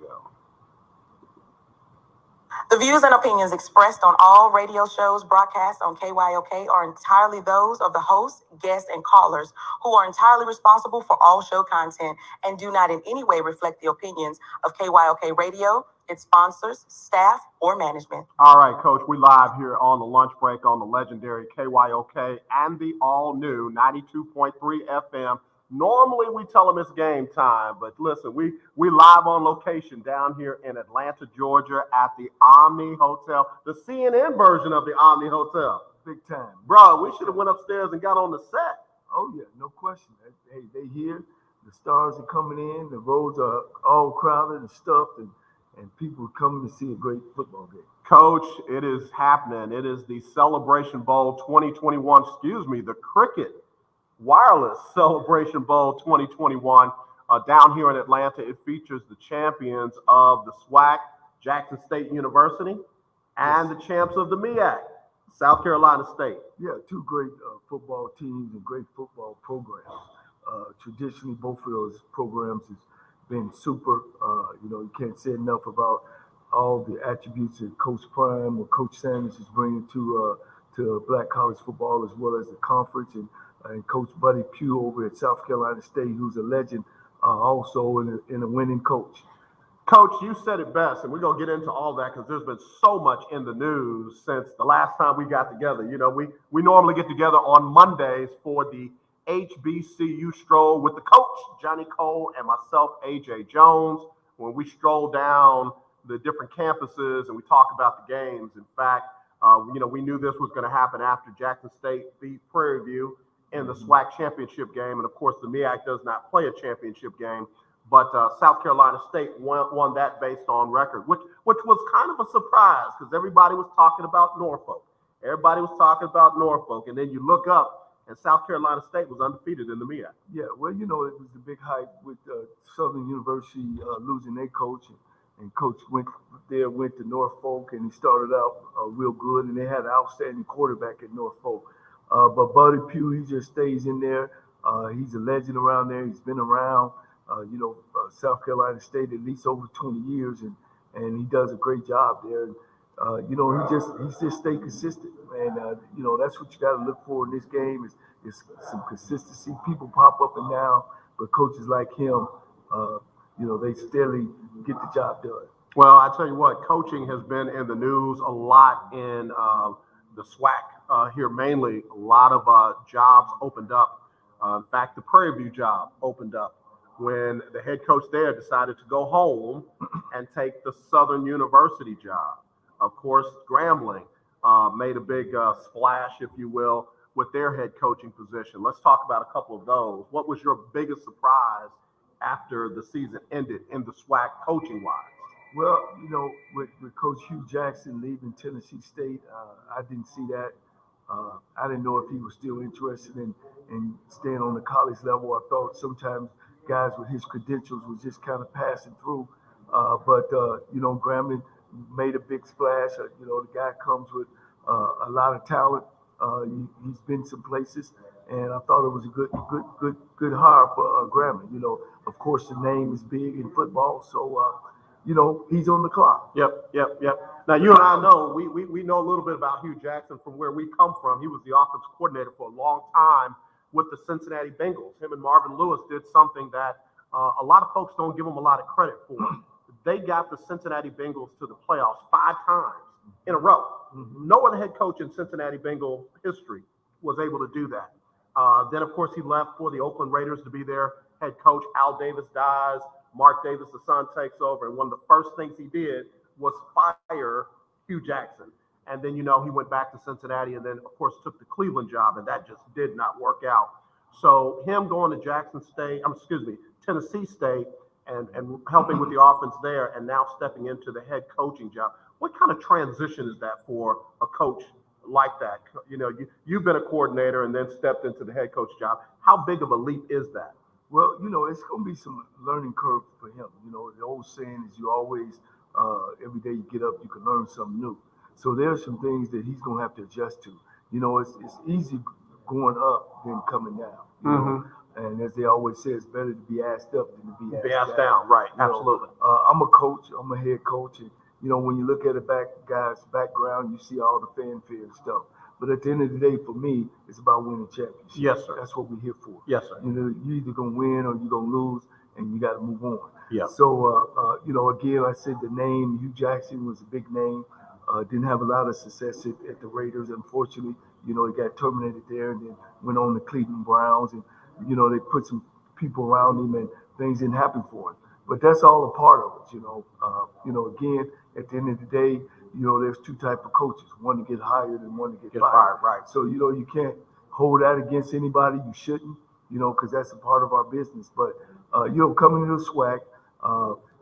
go. The views and opinions expressed on all radio shows broadcast on KYOK are entirely those of the hosts, guests, and callers, who are entirely responsible for all show content and do not in any way reflect the opinions of KYOK Radio, its sponsors, staff, or management. All right, Coach, we live here on the lunch break on the legendary KYOK and the all-new 92.3 FM. Normally, we tell them it's game time, but listen, we live on location down here in Atlanta, Georgia at the Omni Hotel, the CNN version of the Omni Hotel. Big time. Bro, we should have went upstairs and got on the set. Oh, yeah, no question. Hey, they here. The stars are coming in. The roads are all crowded and stuffed, and people are coming to see a great football game. Coach, it is happening. It is the Celebration Bowl 2021, the Cricket Wireless Celebration Bowl 2021 down here in Atlanta. It features the champions of the SWAC, Jackson State University, and the champs of the MEAC, South Carolina State. Yeah, two great football teams and great football programs. Traditionally, both of those programs has been super. You can't say enough about all the attributes that Coach Prime or Coach Sanders is bringing to Black college football, as well as the conference, and Coach Buddy Pugh over at South Carolina State, who's a legend, also in a winning coach. Coach, you said it best, and we're going to get into all that because there's been so much in the news since the last time we got together. You know, we normally get together on Mondays for the HBCU Stroll with the coach, Johnnie Cole, and myself, AJ Jones, when we stroll down the different campuses and we talk about the games. In fact, we knew this was going to happen after Jackson State beat Prairie View in the SWAC championship game. And of course, the MEAC does not play a championship game, but South Carolina State won that based on record, which was kind of a surprise because everybody was talking about Norfolk. And then you look up, and South Carolina State was undefeated in the MEAC. Yeah, well, it was the big hype with Southern University losing their coach, and Coach went to Norfolk, and he started out real good, and they had an outstanding quarterback at Norfolk. But Buddy Pugh, he just stays in there. He's a legend around there. He's been around, South Carolina State at least over 20 years, and he does a great job there. He's just stay consistent, and that's what you got to look for in this game is some consistency. People pop up and down, but coaches like him, they steadily get the job done. Well, I tell you what, coaching has been in the news a lot in the SWAC here mainly. A lot of jobs opened up. In fact, the Prairie View job opened up when the head coach there decided to go home and take the Southern University job. Of course, Grambling made a big splash, if you will, with their head coaching position. Let's talk about a couple of those. What was your biggest surprise after the season ended in the SWAC coaching-wise? Well, with Coach Hugh Jackson leaving Tennessee State, I didn't see that. I didn't know if he was still interested in staying on the college level. I thought sometimes guys with his credentials was just kind of passing through. But Grambling made a big splash. The guy comes with a lot of talent. He's been some places, and I thought it was a good hire for Grambling. Of course, the name is big in football, so he's on the clock. Yep. Now, you and I know, we know a little bit about Hugh Jackson from where we come from. He was the offensive coordinator for a long time with the Cincinnati Bengals. Him and Marvin Lewis did something that a lot of folks don't give him a lot of credit for. They got the Cincinnati Bengals to the playoffs 5 times in a row. Mm-hmm. No other head coach in Cincinnati Bengal history was able to do that. Then, of course, he left for the Oakland Raiders to be their head coach. Al Davis dies. Mark Davis, the son, takes over. And one of the first things he did was fire Hugh Jackson. And then, he went back to Cincinnati and then, of course, took the Cleveland job, and that just did not work out. So him going to Tennessee State and helping with the offense there and now stepping into the head coaching job. What kind of transition is that for a coach like that? You've been a coordinator and then stepped into the head coach job. How big of a leap is that? Well, it's going to be some learning curve for him. The old saying is you always, every day you get up, you can learn something new. So there's some things that he's going to have to adjust to. It's easy going up than coming down. And as they always say, it's better to be asked up than to be asked down. Right. You know, Absolutely. I'm a coach. I'm a head coach. And, you know, when you look at a guy's background, you see all the fanfare and stuff. But at the end of the day, for me, it's about winning championships. Yes, sir. That's what we're here for. Yes, sir. You know, you're either going to win or you're going to lose, and you got to move on. Yeah. So, you know, again, I said the name, Hugh Jackson was a big name. Didn't have a lot of success at the Raiders, unfortunately. You know, he got terminated there and then went on to Cleveland Browns. And, you know, they put some people around him and things didn't happen for him. But that's all a part of it, you know. You know, again, at the end of the day, you know, there's two types of coaches, one to get hired and one to get fired. Right. So, you know, you can't hold that against anybody. You shouldn't, you know, because that's a part of our business. But, you know, coming to the SWAC,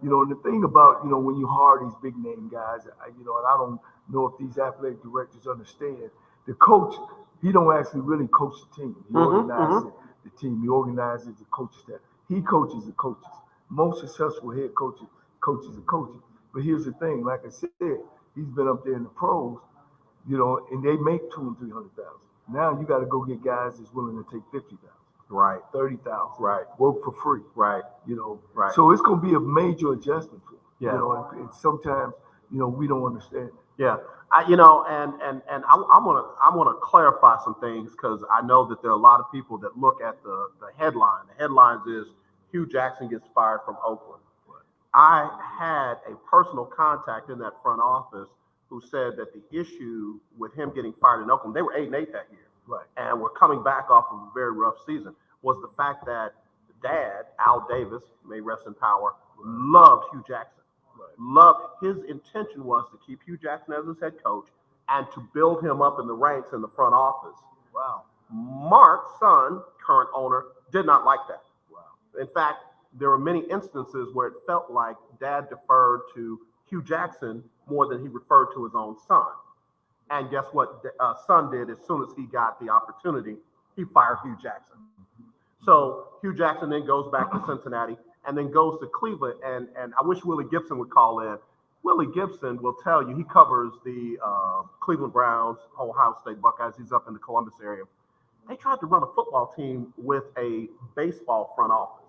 you know, and the thing about, you know, when you hire these big name guys, you know, and I don't know if these athletic directors understand, the coach, he don't actually really coach the team. He organizes the team. He organizes the coaching staff. He coaches the coaches. Most successful head coaches are coaches. But here's the thing, like I said, he's been up there in the pros, you know, and they make $200,000 and $300,000. Now you got to go get guys that's willing to take $50,000. Right. 30,000. Right. Work for free. Right. You know. Right. So it's going to be a major adjustment for him. Yeah. You know, and sometimes, you know, we don't understand. Yeah. You know, and I want to clarify some things because I know that there are a lot of people that look at the headline. The headlines is Hugh Jackson gets fired from Oakland. I had a personal contact in that front office who said that the issue with him getting fired in Oakland, they were 8-8 that year. Right. And we're coming back off of a very rough season, was the fact that dad, Al Davis, may rest in power, loved Hugh Jackson. Right. Loved, his intention was to keep Hugh Jackson as his head coach and to build him up in the ranks in the front office. Wow. Mark's son, current owner, did not like that. Wow. In fact, there were many instances where it felt like dad deferred to Hugh Jackson more than he referred to his own son. And guess what son did as soon as he got the opportunity? He fired Hugh Jackson. So Hugh Jackson then goes back to Cincinnati and then goes to Cleveland. And I wish Willie Gibson would call in. Willie Gibson will tell you, he covers the Cleveland Browns, Ohio State Buckeyes. He's up in the Columbus area. They tried to run a football team with a baseball front office.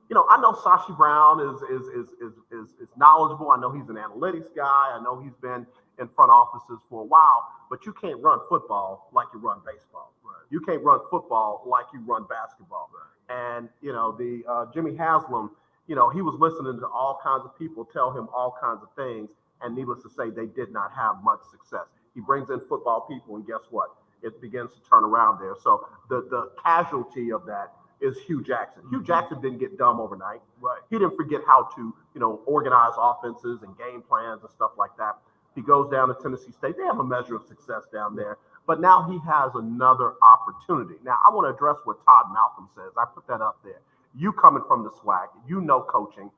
You know, I know Sashi Brown is knowledgeable. I know he's an analytics guy. I know he's been in front offices for a while, but you can't run football like you run baseball. Right. You can't run football like you run basketball. Right. And, you know, the Jimmy Haslam, you know, he was listening to all kinds of people tell him all kinds of things, and needless to say, they did not have much success. He brings in football people, and guess what? It begins to turn around there. So the casualty of that is Hugh Jackson. Hugh Jackson didn't get dumb overnight. Right. He didn't forget how to, you know, organize offenses and game plans and stuff like that. He goes down to Tennessee State. They have a measure of success down there, but now he has another opportunity. Now, I want to address what Todd Malcolm says. I put that up there. You coming from the SWAC, you know coaching.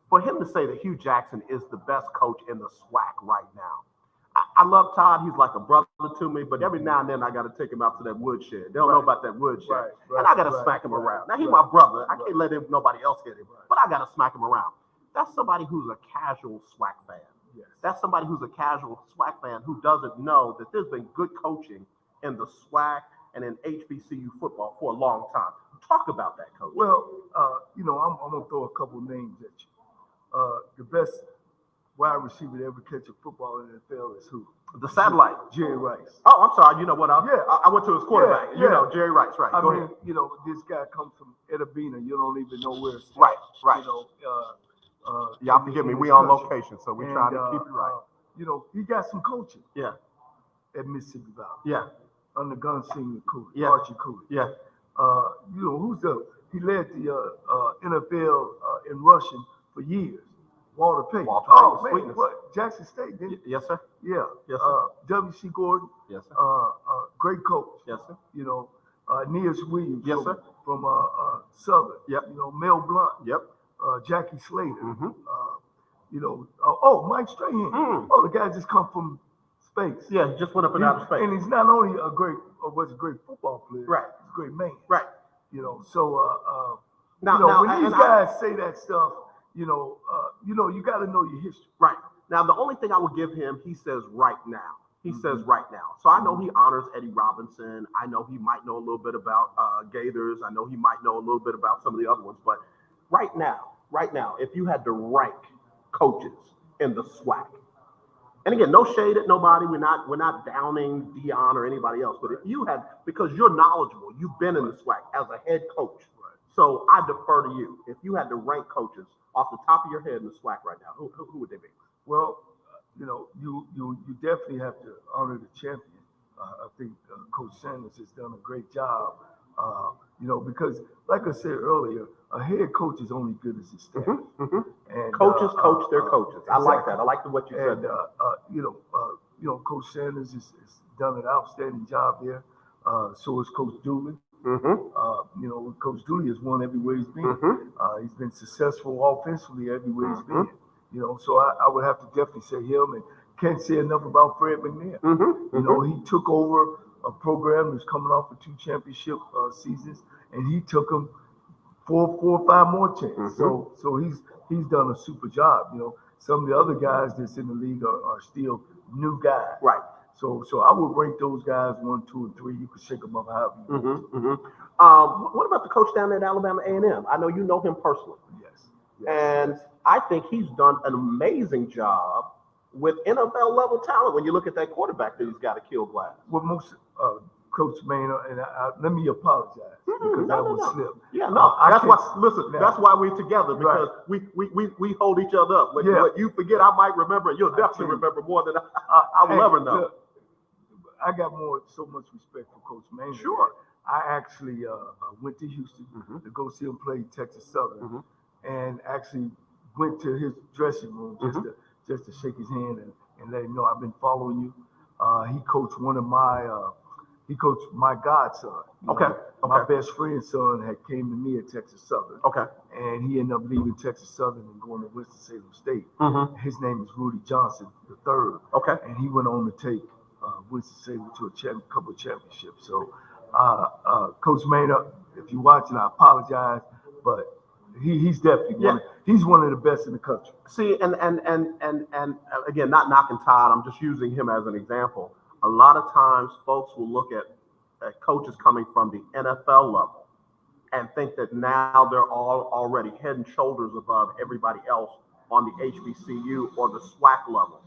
For him to say that Hugh Jackson is the best coach in the SWAC right now, I love Todd. He's like a brother to me, but every now and then I got to take him out to that woodshed. They don't know about that woodshed. And I got to smack him around. Now, he's my brother. I can't let nobody else hit him, but I got to smack him around. That's somebody who's a casual SWAC fan. Yes. That's somebody who's a casual SWAC fan who doesn't know that there's been good coaching in the SWAC and in HBCU football for a long time. Talk about that, Coach. Well, you know, I'm going to throw a couple names at you. The best wide receiver to ever catch a football in the NFL is who? The satellite. Jerry Rice. Oh, I'm sorry. You know what? I went to his quarterback. Yeah. You know, Jerry Rice, right. I Go mean, ahead. you know, this guy comes from Edabina. You don't even know where it's Right. You know, y'all forgive me. We on location, so we trying to keep it right. You know, he got some coaching. Yeah. At Mississippi Valley. Yeah. Under Gunslinger Cooley. Yeah. Archie Cooley. Yeah. You know, he led the NFL in rushing for years. Walter Payton. Sweetness. What? Jackson State, didn't he? Yes, sir. Yeah. Yes, sir. W.C. Gordon. Yes, sir. Great coach. Yes, sir. You know, Neas Williams. Yes, sir. From Southern. Yep. You know, Mel Blunt. Yep. Jackie Slater. Mm-hmm. You know, Mike Strahan. Mm. Oh, the guy just come from space. Yeah, he just went up and out of space. And he's not only a great football player. Right. He's a great man. Right. You know, so now, when these guys say that stuff, you know, you got to know your history. Right. Now, the only thing I would give him, he says right now. He says right now. So I know he honors Eddie Robinson. I know he might know a little bit about Gaithers. I know he might know a little bit about some of the other ones. But right now, if you had to rank coaches in the SWAC, and again, no shade at nobody. We're not downing Dion or anybody else. But if you had, because you're knowledgeable, you've been in the SWAC as a head coach. So I defer to you. If you had to rank coaches off the top of your head in the SWAC right now, who would they be? Well, you definitely have to honor the champion. I think Coach Sanders has done a great job. Because like I said earlier, a head coach is only good as his staff. And Coaches coach their coaches. Exactly. I like that. I like what you said. Coach Sanders has done an outstanding job there. So is Coach Dooley. Coach Dooley has won everywhere he's been. He's been successful offensively everywhere he's been. So I would have to definitely say him, and can't say enough about Fred McNair. He took over a program that's coming off of 2 championship seasons, and he took them 4 or 5 more chances. So he's done a super job. Some of the other guys that's in the league are still new guys. Right. So I would rank those guys 1, 2, and 3. You could shake them up however you want. What about the coach down at Alabama A&M? I know you know him personally. Yes. And I think he's done an amazing job with NFL level talent when you look at that quarterback that he's got to kill glass. Well, most Coach Maynard, and let me apologize because I would slip. Yeah, no. That's why we're together, because we hold each other up. What you forget, I might remember. You'll definitely remember more than I will ever know. Look, I got so much respect for Coach Maynard. Sure. I actually went to Houston to go see him play Texas Southern, and actually went to his dressing room just to shake his hand and let him know I've been following you. He coached my godson. My best friend's son had came to me at Texas Southern. And he ended up leaving Texas Southern and going to Winston-Salem State. His name is Rudy Johnson III. And he went on to take Winston-Salem to a couple of championships. So Coach Maynard, if you're watching, I apologize, but he's definitely he's one of the best in the country. See, and again, not knocking Todd, I'm just using him as an example. A lot of times folks will look at coaches coming from the NFL level and think that now they're all already head and shoulders above everybody else on the HBCU or the SWAC level.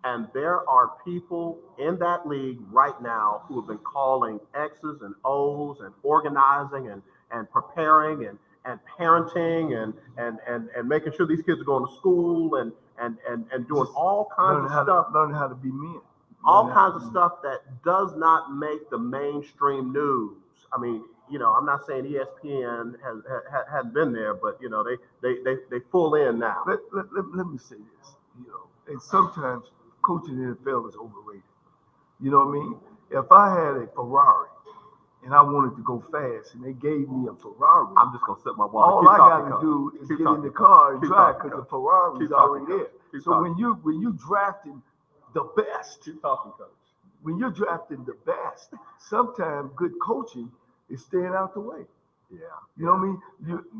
And there are people in that league right now who have been calling X's and O's and organizing and preparing and parenting and making sure these kids are going to school and doing all kinds of stuff. Learning how to be men. All kinds of stuff that does not make the mainstream news. I mean, I'm not saying ESPN hadn't been there, but they full in now. Let me say this, and sometimes coaching in the NFL is overrated. You know what I mean? If I had a Ferrari and I wanted to go fast and they gave me a Ferrari, I'm just gonna sit my ball. All I got to do is get in the car and drive because the Ferrari is already there. So when you drafting the best, when you're drafting the best, sometimes good coaching is staying out the way. Yeah. You know what I mean?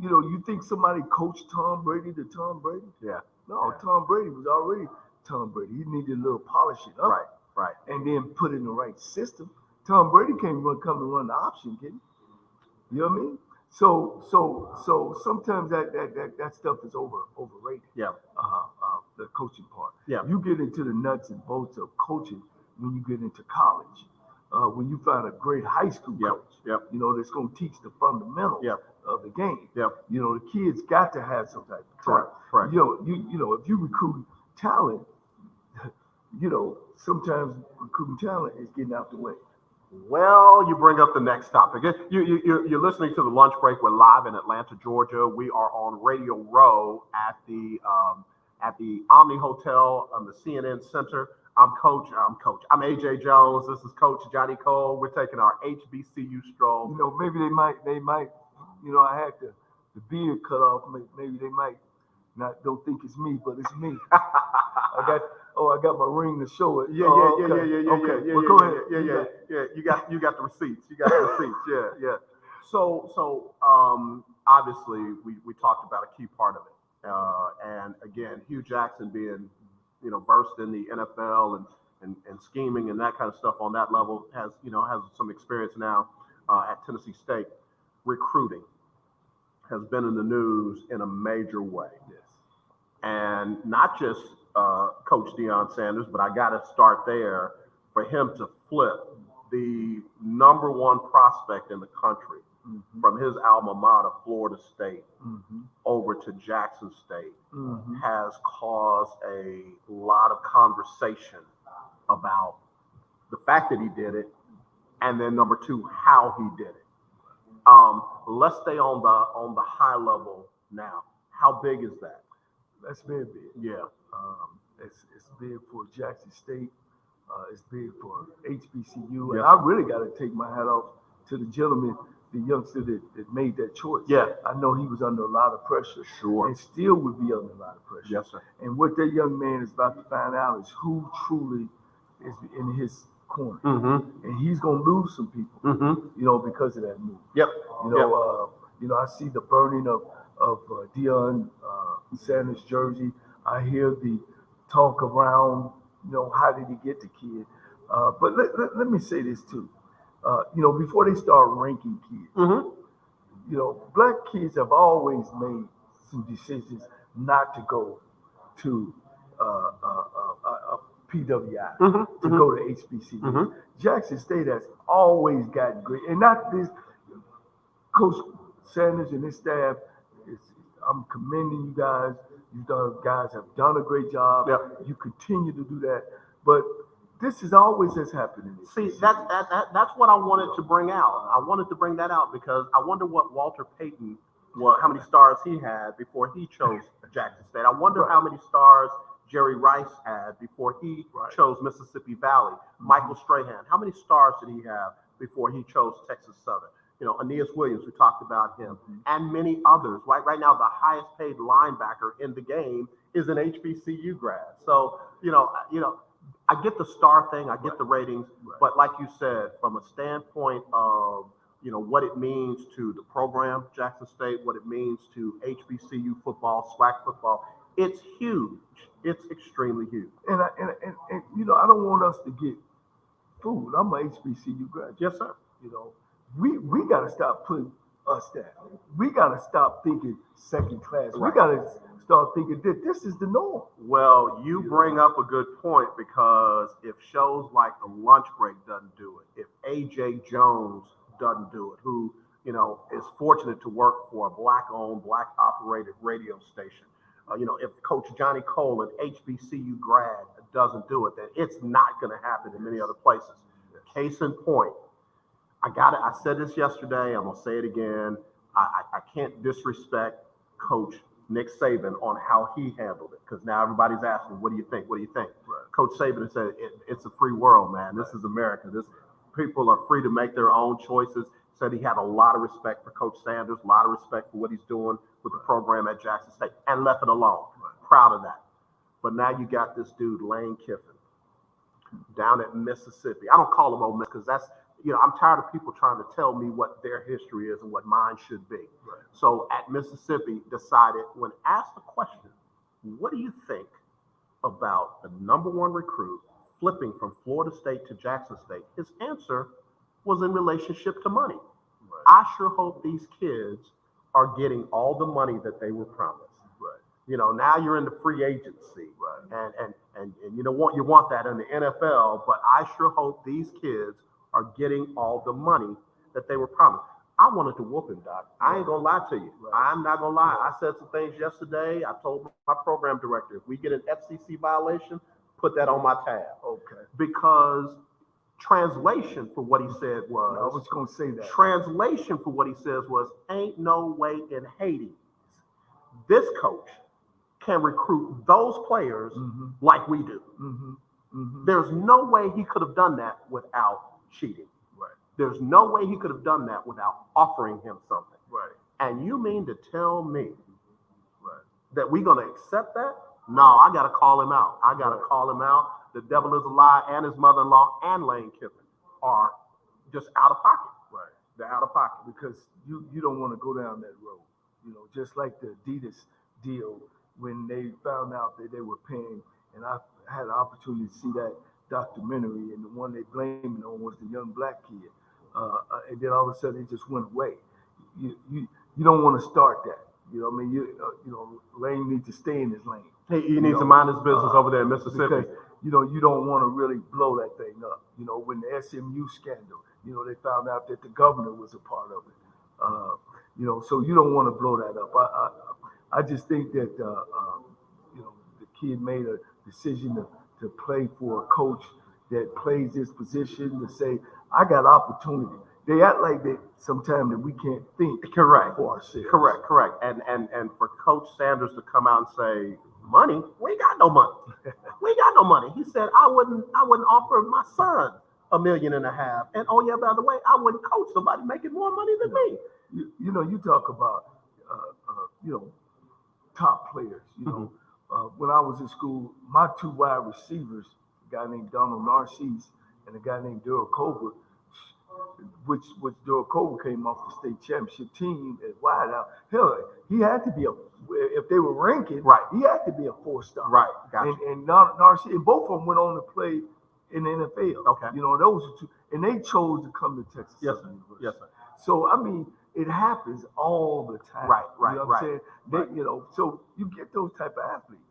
You think somebody coached Tom Brady to Tom Brady? Yeah. No, Tom Brady was already Tom Brady. He needed a little polishing up. Right. And then put in the right system. Tom Brady can't come and run the option, can he? You know what I mean? So sometimes that stuff is overrated. Yeah. The coaching part. Yeah. You get into the nuts and bolts of coaching when you get into college. When you find a great high school coach, that's going to teach the fundamentals of the game. The kids got to have some type of talent. Correct. If you recruit talent, sometimes recruiting talent is getting out the way. Well, you bring up the next topic. You're listening to the Lunch Break. We're live in Atlanta, Georgia. We are on Radio Row at the Omni Hotel on the CNN Center. I'm AJ Jones. This is Coach Johnnie Cole. We're taking our HBCU stroll. Maybe they might. I had the beard cut off. Maybe they might don't think it's me, but it's me. I got my ring to show it. Yeah. Okay. Well, go ahead. Yeah. You got the receipts. Yeah. So obviously we talked about a key part of it. And again, Hugh Jackson being versed in the NFL and scheming and that kind of stuff on that level, has some experience now at Tennessee State. Recruiting has been in the news in a major way. Yes. And not just Coach Deion Sanders, but I got to start there for him to flip the number one prospect in the country from his alma mater, Florida State, over to Jackson State has caused a lot of conversation about the fact that he did it, and then number two, how he did it. Let's stay on the high level now. How big is that? That's very big. Yeah. It's big for Jackson State. It's big for HBCU. Yes. And I really got to take my hat off to the gentleman, the youngster that made that choice. Yeah. I know he was under a lot of pressure. Sure. And still would be under a lot of pressure. Yes, sir. And what that young man is about to find out is who truly is in his corner. And he's going to lose some people, because of that move. Yep. I see the burning of Deion Sanders' jersey. I hear the talk around, how did he get the kid? But let me say this too. Before they start ranking kids, black kids have always made some decisions not to go to PWI, to go to HBCU. Jackson State has always gotten great, and not this. Coach Sanders and his staff, I'm commending you guys. You guys have done a great job. Yep. You continue to do that, but this is always has happened. See, that's what I wanted to bring out. I wanted to bring that out because I wonder what Walter Payton, how many stars he had before he chose Jackson State. I wonder how many stars Jerry Rice had before he chose Mississippi Valley. Michael Strahan, how many stars did he have before he chose Texas Southern? Aeneas Williams, we talked about him, and many others. Right now, the highest paid linebacker in the game is an HBCU grad. So, I get the star thing, I get the ratings, but like you said, from a standpoint of, what it means to the program, Jackson State, what it means to HBCU football, SWAC football, it's huge. It's extremely huge. And I don't want us to get fooled. I'm an HBCU grad. Yes, sir. We got to stop putting us down. We got to stop thinking second class. We got to start thinking that this is the norm. Well, you bring up a good point because if shows like The Lunch Break doesn't do it, if AJ Jones doesn't do it, who, is fortunate to work for a black-owned, black-operated radio station, if Coach Johnnie Cole, an HBCU grad, doesn't do it, then it's not going to happen in many other places. Case in point, I said this yesterday. I'm going to say it again. I can't disrespect Coach Nick Saban on how he handled it because now everybody's asking, what do you think? What do you think? Coach Saban said, it's a free world, man. This is America. People are free to make their own choices. Said he had a lot of respect for Coach Sanders, a lot of respect for what he's doing with the program at Jackson State, and left it alone. Proud of that. But now you got this dude, Lane Kiffin, down at Mississippi. I don't call him Ole Miss because that's, I'm tired of people trying to tell me what their history is and what mine should be. So at Mississippi, decided when asked the question, what do you think about the number one recruit flipping from Florida State to Jackson State? His answer was in relationship to money. I sure hope these kids are getting all the money that they were promised. Now you're in the free agency, and you want that in the NFL, but I sure hope these kids are getting all the money that they were promised. I wanted to whoop him, Doc. I ain't gonna lie to you. I'm not gonna lie. I said some things yesterday. I told my program director, if we get an FCC violation, put that on my tab. Okay. Because translation for what he said was, I was gonna say that. Translation for what he says was, ain't no way in Hades this coach can recruit those players like we do. There's no way he could have done that without cheating. There's no way he could have done that without offering him something. And you mean to tell me that we're going to accept that? No, I got to call him out. I got to call him out. The devil is a lie, and his mother-in-law and Lane Kiffin are just out of pocket. They're out of pocket. Because you don't want to go down that road. Just like the Adidas deal when they found out that they were paying, and I had an opportunity to see that documentary, and the one they blamed it on was the young black kid. And then all of a sudden it just went away. You don't want to start that. You know what I mean? Lane needs to stay in his lane. He needs to mind his business over there in Mississippi. Because, you don't want to really blow that thing up. When the SMU scandal, they found out that the governor was a part of it. So you don't want to blow that up. I just think that, the kid made a decision to play for a coach that plays this position, to say, I got opportunity. They act like that sometimes that we can't think Correct. for ourselves. Correct. And for Coach Sanders to come out and say, money? We ain't got no money. We ain't got no money. He said, I wouldn't offer my son $1.5 million. And oh yeah, by the way, I wouldn't coach somebody making more money than me. You talk about top players. When I was in school, my two wide receivers, a guy named Donald Narcisse and a guy named Daryl Colbert, which Daryl Colbert came off the state championship team as wide out. Hell, he had to be if they were ranking, right, he had to be a 4-star. Right, gotcha. And Narcisse, and both of them went on to play in the NFL. Okay. Those are two, and they chose to come to Texas Southern University. Yes, sir. So, I mean, it happens all the time. Right. You know what I'm saying? So you get those type of athletes,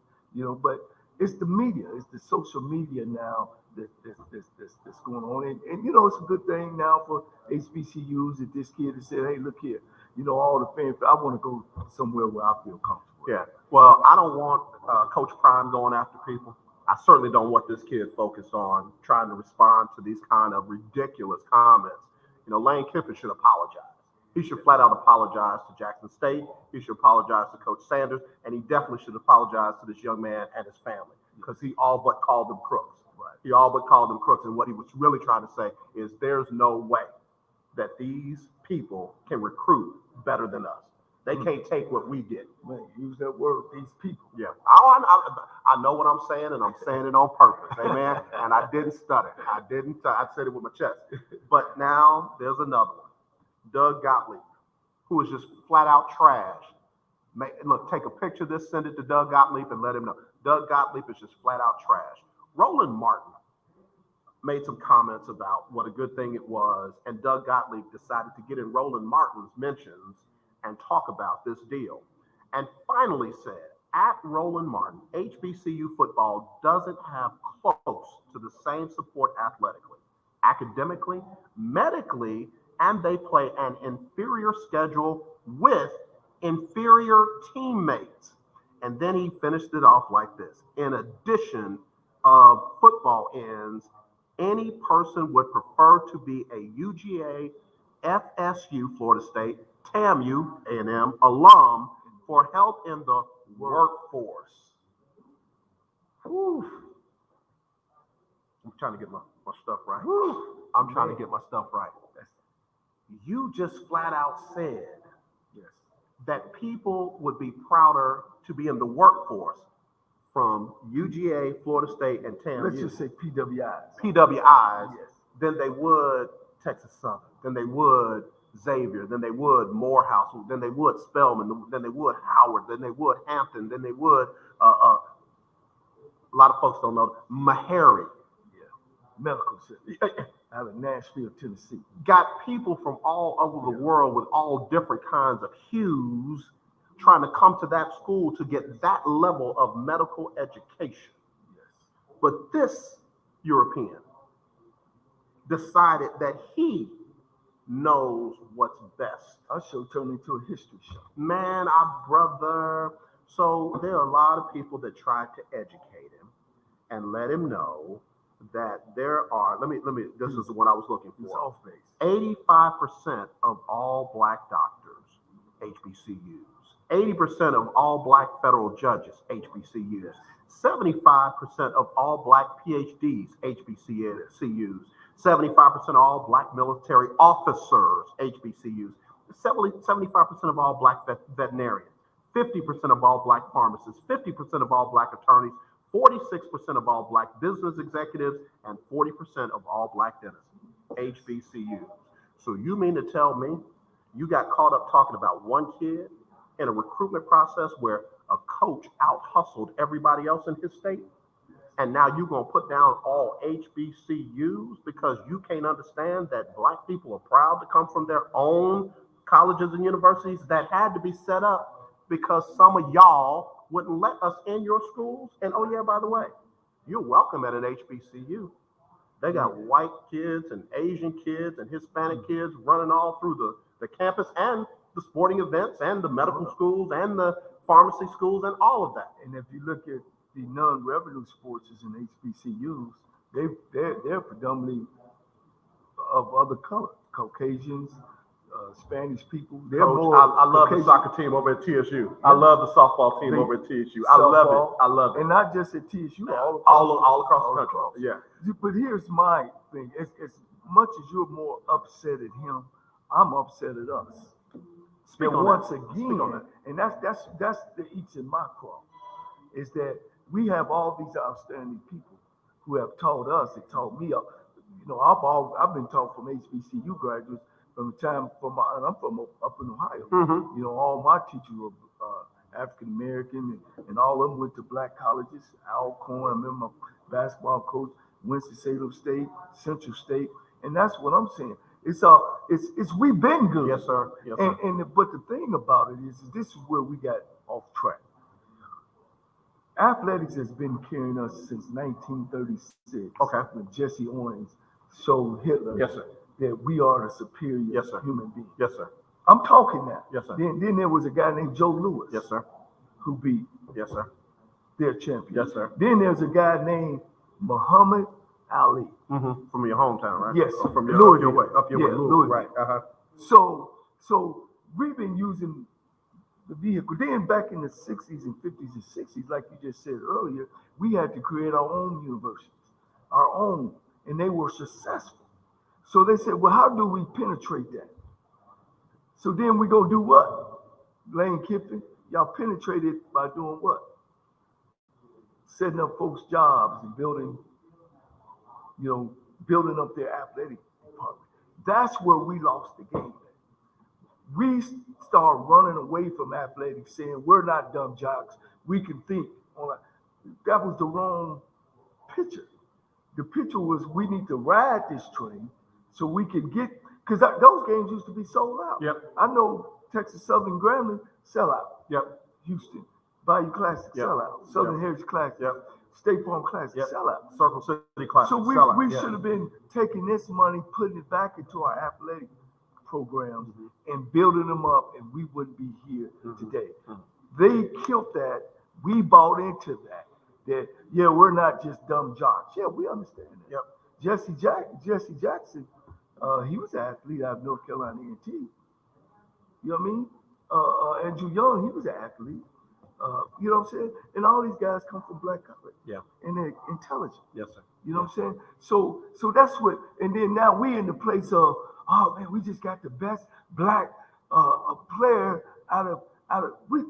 but it's the media, it's the social media now that's going on. And it's a good thing now for HBCUs that this kid has said, hey, look here, all the fans, I want to go somewhere where I feel comfortable. Yeah. Well, I don't want Coach Prime going after people. I certainly don't want this kid focused on trying to respond to these kind of ridiculous comments. Lane Kiffin should apologize. He should flat out apologize to Jackson State. He should apologize to Coach Sanders, and he definitely should apologize to this young man and his family, because he all but called them crooks. Right. He all but called them crooks, and what he was really trying to say is there's no way that these people can recruit better than us. They can't take what we did. Man, use that word, these people. Yeah, I know what I'm saying, and I'm saying it on purpose, amen. And I didn't stutter. I said it with my chest. But now there's another one, Doug Gottlieb, who is just flat out trash. Look, take a picture of this, send it to Doug Gottlieb, and let him know. Doug Gottlieb is just flat out trash. Roland Martin made some comments about what a good thing it was, and Doug Gottlieb decided to get in Roland Martin's mentions and talk about this deal, and finally said, at Roland Martin, HBCU football doesn't have close to the same support athletically, academically, medically, and they play an inferior schedule with inferior teammates. And then he finished it off like this. In addition of football ends, any person would prefer to be a UGA, FSU, Florida State, TAMU, A&M alum for help in the workforce. Whew. I'm trying to get my stuff right. Whew. I'm trying to get my stuff right. You just flat out said that people would be prouder to be in the workforce from UGA, Florida State, and TAMU. Let's just say PWIs. PWIs, Yes. Than they would Texas Southern, than they would Xavier, than they would Morehouse, than they would Spelman, than they would Howard, than they would Hampton, than they would, a lot of folks don't know, Meharry. Yeah. Medical center. Out of Nashville, Tennessee. Got people from all over the world with all different kinds of hues trying to come to that school to get that level of medical education. Yes. But this European decided that he knows what's best. Our show turned into a history show. Man, our brother. So there are a lot of people that tried to educate him and let him know that there are, this is the one I was looking It's for. off base. 85% of all Black doctors, HBCUs. 80% of all Black federal judges, HBCUs. 75% of all Black PhDs, HBCUs. 75% of all Black military officers, HBCUs. 75% of all Black veterinarians. 50% of all Black pharmacists. 50% of all Black attorneys. 46% of all Black business executives, and 40% of all Black dentists, HBCUs. So you mean to tell me you got caught up talking about one kid in a recruitment process where a coach out-hustled everybody else in his state? And now you're going to put down all HBCUs because you can't understand that black people are proud to come from their own colleges and universities that had to be set up because some of y'all wouldn't let us in your schools. And oh yeah, by the way, you're welcome at an HBCU. They got white kids and Asian kids and Hispanic kids running all through the campus and the sporting events and the medical schools and the pharmacy schools and all of that. And if you look at the non-revenue sports in HBCUs, they're predominantly of other color, Caucasians, Spanish people. They're Coach, more. I love Caucasian. the soccer team over at TSU. I love the softball team over at TSU. I love it. I love it. And not just at TSU, all across the country. Yeah. But here's my thing: as much as you're more upset at him, I'm upset at us. Speak And on once that. again, Speak on that. and that's the eats in my crop, is that we have all these outstanding people who have taught us and taught me. You know, I've been taught from HBCU graduates from the time and I'm from up in Ohio. Mm-hmm. You know, all my teachers were African American, and all of them went to black colleges. Alcorn, I remember my basketball coach, Winston-Salem State, Central State, and that's what I'm saying. It's we've been good. Yes, sir. Yes, sir. But the thing about it is this is where we got off track. Athletics has been carrying us since 1936. Okay. When Jesse Owens showed Hitler Yes, sir. that we are the superior Yes, sir. human being. Yes, sir. I'm talking now. Yes, sir. Then there was a guy named Joe Louis. Yes, sir. Who beat Yes, sir. their champion. Yes, sir. Then there's a guy named Muhammad Ali. Mm-hmm. From your hometown, right? Yes. Or from Louisville. your way. Up your way. Louisville. Right. Uh-huh. So we've been using the vehicle. Then back in the 60s and 50s and 60s, like you just said earlier, we had to create our own universities, our own, and they were successful. So they said, well, how do we penetrate that? So then we go do what? Lane Kiffin, y'all penetrate it by doing what? Setting up folks' jobs and building up their athletic department. That's where we lost the game. We start running away from athletics, saying we're not dumb jocks. We can think. That was the wrong picture. The picture was we need to ride this train so we can get, because those games used to be sold out. Yep. I know Texas Southern Grambling, sell out. Yep. Houston, Bayou Classic, Yep. sell out. Southern Yep. Heritage Classic, Yep. State Farm Classic, Yep. sell out. Circle City Classic. So we Yeah. should have been taking this money, putting it back into our athletic programs Mm-hmm. and building them up, and we wouldn't be here today. Mhm. They killed that. We bought into that. That we're not just dumb jocks. Yeah, we understand that. Yep. Jesse Jackson, he was an athlete out of North Carolina A&T. You know what I mean? Andrew Young, he was an athlete. You know what I'm saying? And all these guys come from black college. Yeah. And they're intelligent. Yes, sir. You know what I'm saying? So that's what. And then now we in the place of, oh man, we just got the best black player out of. We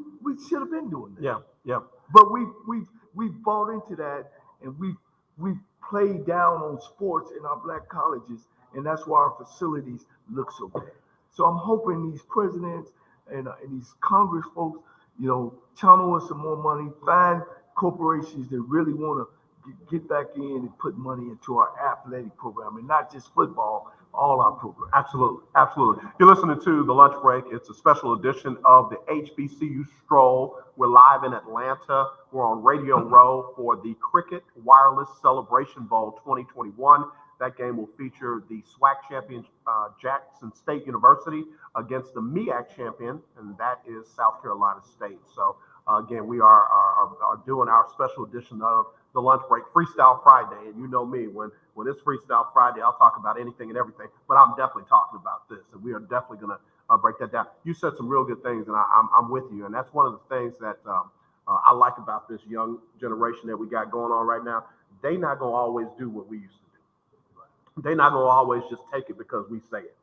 should have been doing that. Yeah. Yeah. But we've bought into that, and we've played down on sports in our black colleges, and that's why our facilities look so bad. So I'm hoping these presidents and these Congress folks, channel us some more money, find corporations that really want to get back in and put money into our athletic program, and not just football, all our programs. Absolutely. Absolutely. You're listening to The Lunch Break. It's a special edition of the HBCU Stroll. We're live in Atlanta. We're on Radio Row for the Cricket Wireless Celebration Bowl 2021. That game will feature the SWAC champion, Jackson State University, against the MEAC champion, and that is South Carolina State. So, again, we are doing our special edition of The Lunch Break, Freestyle Friday. And you know me, when it's Freestyle Friday, I'll talk about anything and everything, but I'm definitely talking about this, and we are definitely going to break that down. You said some real good things, and I'm with you, and that's one of the things that I like about this young generation that we got going on right now. They not going to always do what we used to do. They not going to always just take it because we say it.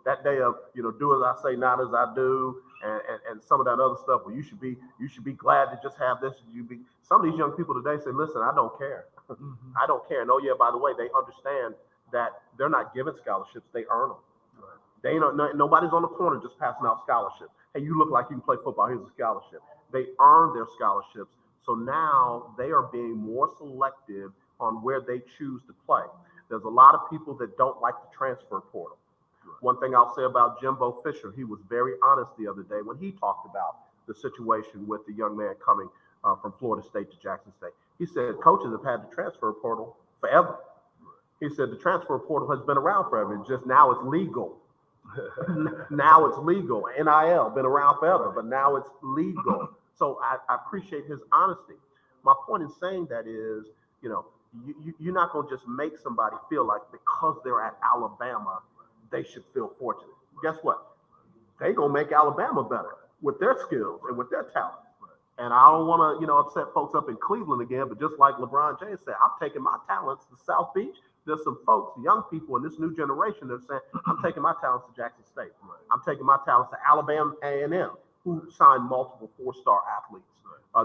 That day of, do as I say, not as I do, and some of that other stuff. Well, you should be glad to just have this. Some of these young people today say, listen, I don't care. Mm-hmm. I don't care. And by the way, they understand that they're not given scholarships. They earn them. Right. They nobody's on the corner just passing out scholarships. Hey, you look like you can play football. Here's a scholarship. They earn their scholarships So now they are being more selective on where they choose to play. There's a lot of people that don't like the transfer portal. One thing I'll say about Jimbo Fisher, he was very honest the other day when he talked about the situation with the young man coming from Florida State to Jackson State. He said coaches have had the transfer portal forever. He said the transfer portal has been around forever. It's just now it's legal. Now it's legal. NIL, been around forever, but now it's legal. So I appreciate his honesty. My point in saying that is, you're not going to just make somebody feel like because they're at Alabama, they should feel fortunate. Guess what? They're going to make Alabama better with their skills and with their talent. And I don't want to, upset folks up in Cleveland again, but just like LeBron James said, I'm taking my talents to South Beach. There's some folks, young people in this new generation that are saying, I'm taking my talents to Jackson State. I'm taking my talents to Alabama A&M, who signed multiple four-star athletes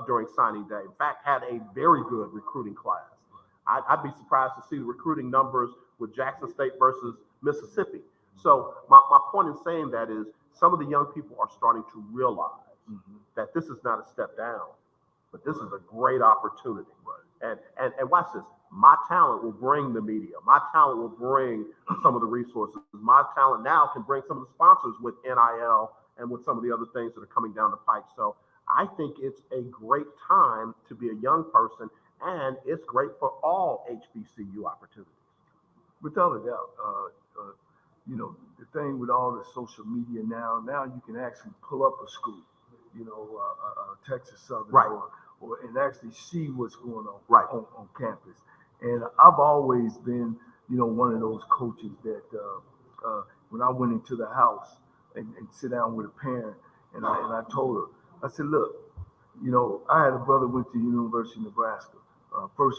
during signing day. In fact, had a very good recruiting class. I'd be surprised to see the recruiting numbers with Jackson State versus Mississippi. So my point in saying that is some of the young people are starting to realize that this is not a step down, but this is a great opportunity. And watch this. My talent will bring the media. My talent will bring some of the resources. My talent now can bring some of the sponsors with NIL and with some of the other things that are coming down the pike. So I think it's a great time to be a young person, and it's great for all HBCU opportunities. Without a doubt. The thing with all the social media now you can actually pull up a school, Texas Southern, right, or and actually see what's going on right on campus. And I've always been, one of those coaches that when I went into the house and sit down with a parent, and I told her, I said, look, I had a brother went to University of Nebraska, first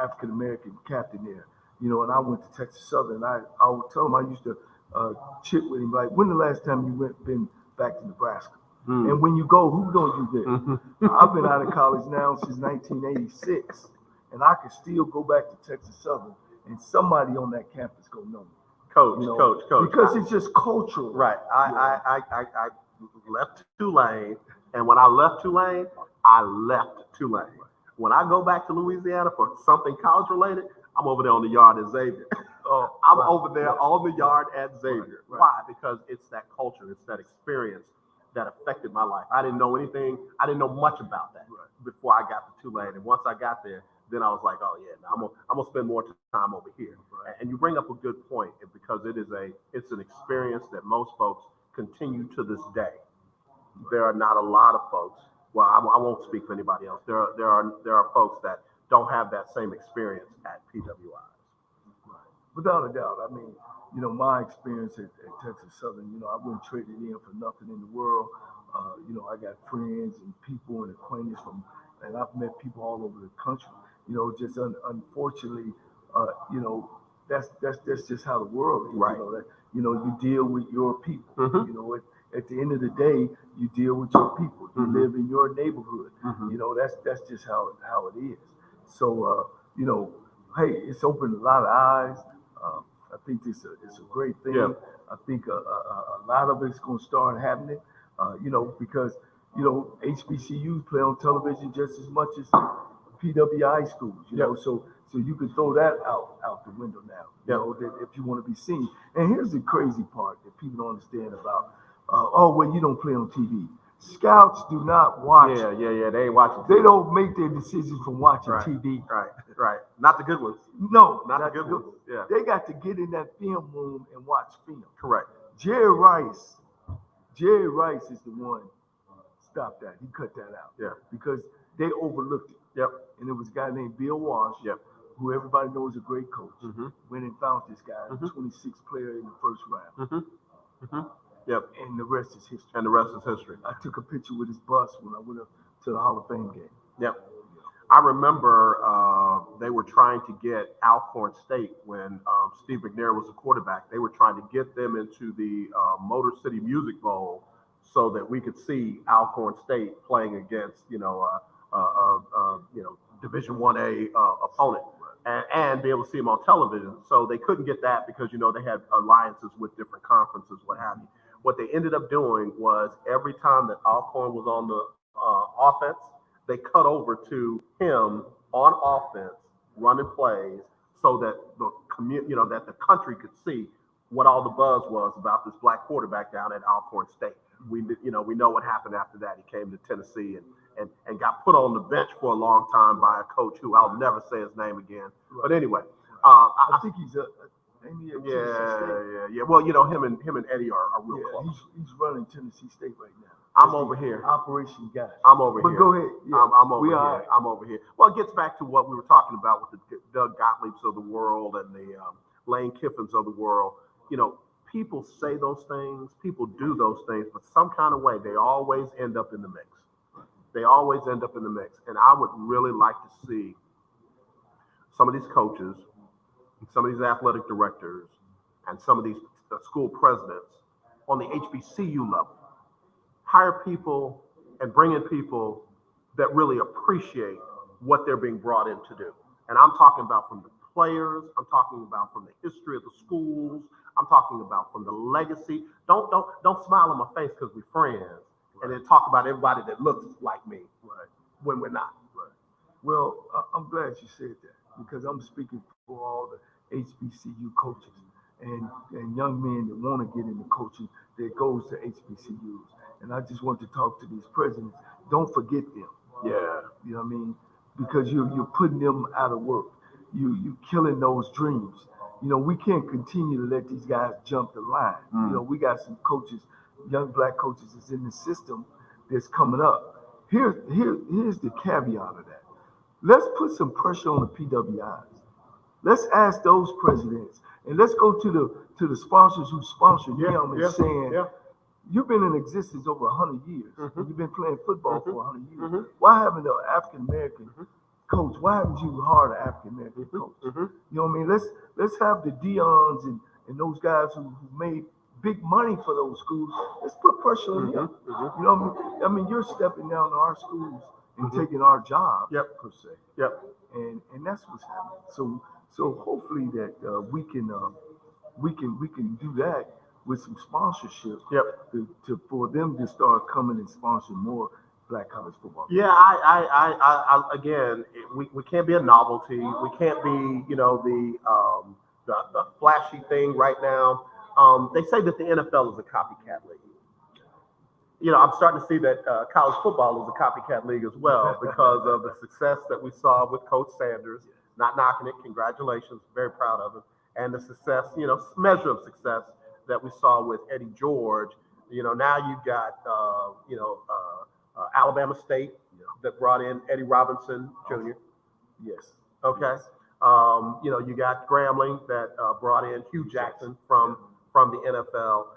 African American captain there, and I went to Texas Southern. I would tell him, I used to chit with him, like, when the last time you been back to Nebraska? And when you go, who know you there? I've been out of college now since 1986, and I can still go back to Texas Southern, and somebody on that campus go know me. Coach. Because it's just cultural. Right. I left Tulane, and when I left Tulane, I left Tulane. When I go back to Louisiana for something college related, I'm over there on the yard at Xavier. I'm over there on the yard at Xavier. Right. Why? Because it's that culture, it's that experience that affected my life. I didn't know anything. I didn't know much about that before I got to Tulane. And once I got there, then I was like, oh yeah, I'm gonna spend more time over here. Right. And you bring up a good point because it's an experience that most folks continue to this day. There are not a lot of folks. Well, I won't speak for anybody else. There are folks that don't have that same experience at PWI. Right. Without a doubt. I mean, my experience at Texas Southern, I wouldn't trade it in for nothing in the world. I got friends and people and acquaintances and I've met people all over the country. Just unfortunately, that's just how the world is. Right. You deal with your people. Mm-hmm. At the end of the day, you deal with your people. You live in your neighborhood. That's just how it is. So hey, it's opened a lot of eyes. I think it's a great thing. Yeah. I think a lot of it's going to start happening. Because HBCUs play on television just as much as PWI schools. So you can throw that out the window now. That if you want to be seen. And here's the crazy part that people don't understand about. You don't play on TV. Scouts do not watch. Yeah. They ain't watching TV. They don't make their decisions from watching TV. Right. Not the good ones. No, not the good ones. Yeah. They got to get in that film room and watch film. Correct. Jerry Rice is the one stopped that. He cut that out. Yeah. Because they overlooked it. Yep. And there was a guy named Bill Walsh. Yep. Who everybody knows is a great coach. Mm-hmm. Went and found this guy, 26th player in the first round. Yep. And the rest is history. I took a picture with his bus when I went up to the Hall of Fame game. Yep. I remember they were trying to get Alcorn State when Steve McNair was the quarterback. They were trying to get them into the Motor City Music Bowl so that we could see Alcorn State playing against, Division 1A opponent and be able to see them on television. So they couldn't get that because, they had alliances with different conferences, what have you. What they ended up doing was every time that Alcorn was on the offense, they cut over to him on offense, running plays, so that that the country could see what all the buzz was about this black quarterback down at Alcorn State. We know what happened after that. He came to Tennessee and got put on the bench for a long time by a coach who I'll never say his name again. Right. But anyway, I think he's yeah. Well, him and Eddie are real close. He's running Tennessee State right now. I'm over here. Operation guy. I'm over here. But go ahead. Yeah, I'm over here. I'm over here. Well, it gets back to what we were talking about with the Doug Gottliebs of the world and the Lane Kiffins of the world. People say those things, people do those things, but some kind of way they always end up in the mix. They always end up in the mix. And I would really like to see some of these coaches, some of these athletic directors, and some of these school presidents on the HBCU level hire people and bring in people that really appreciate what they're being brought in to do. And I'm talking about from the players, I'm talking about from the history of the schools, I'm talking about from the legacy. Don't smile on my face because we're friends, right, and then talk about everybody that looks like me, right, when we're not. Right. Well, I'm glad you said that because I'm speaking for all the HBCU coaches and young men that want to get into coaching that goes to HBCUs. And I just want to talk to these presidents. Don't forget them. Yeah. You know what I mean? Because you're putting them out of work. You killing those dreams. We can't continue to let these guys jump the line. We got some coaches, young black coaches that's in the system that's coming up. Here's the caveat of that. Let's put some pressure on the PWIs. Let's ask those presidents, and let's go to the sponsors who sponsor them and saying, you've been in existence over 100 years, and you've been playing football for 100 years. Why haven't the African American coach? Why haven't you hired an African American coach? You know what I mean? Let's have the Deions and those guys who made big money for those schools. Let's put pressure on them. You know what I mean? You're stepping down to our schools and taking our job, per se. And that's what's happening. So hopefully that we can do that with some sponsorship. For them to start coming and sponsoring more black college football. Yeah, I again, we can't be a novelty. We can't be, the flashy thing right now. They say that the NFL is a copycat league. I'm starting to see that college football is a copycat league as well because of the success that we saw with Coach Sanders. Not knocking it, congratulations, very proud of him. And the success, measure of success that we saw with Eddie George. Now you've got, Alabama State that brought in Eddie Robinson Jr. Yes. Okay. You got Grambling that brought in Hugh Jackson from the NFL.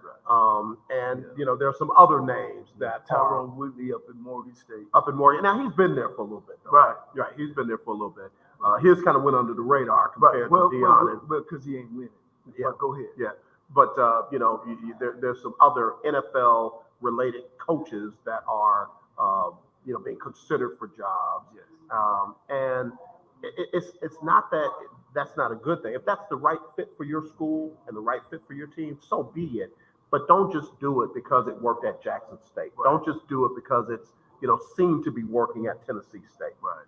And there's some other names that Tyrone Woodley up in Morgan State. Now he's been there for a little bit, though, right? He's been there for a little bit. His kind of went under the radar compared to Deion. Because he ain't winning. Yeah. But go ahead. Yeah. But there's some other NFL related coaches that are being considered for jobs. Yes. And it's not that's not a good thing. If that's the right fit for your school and the right fit for your team, so be it. But don't just do it because it worked at Jackson State. Right. Don't just do it because it's seemed to be working at Tennessee State. Right.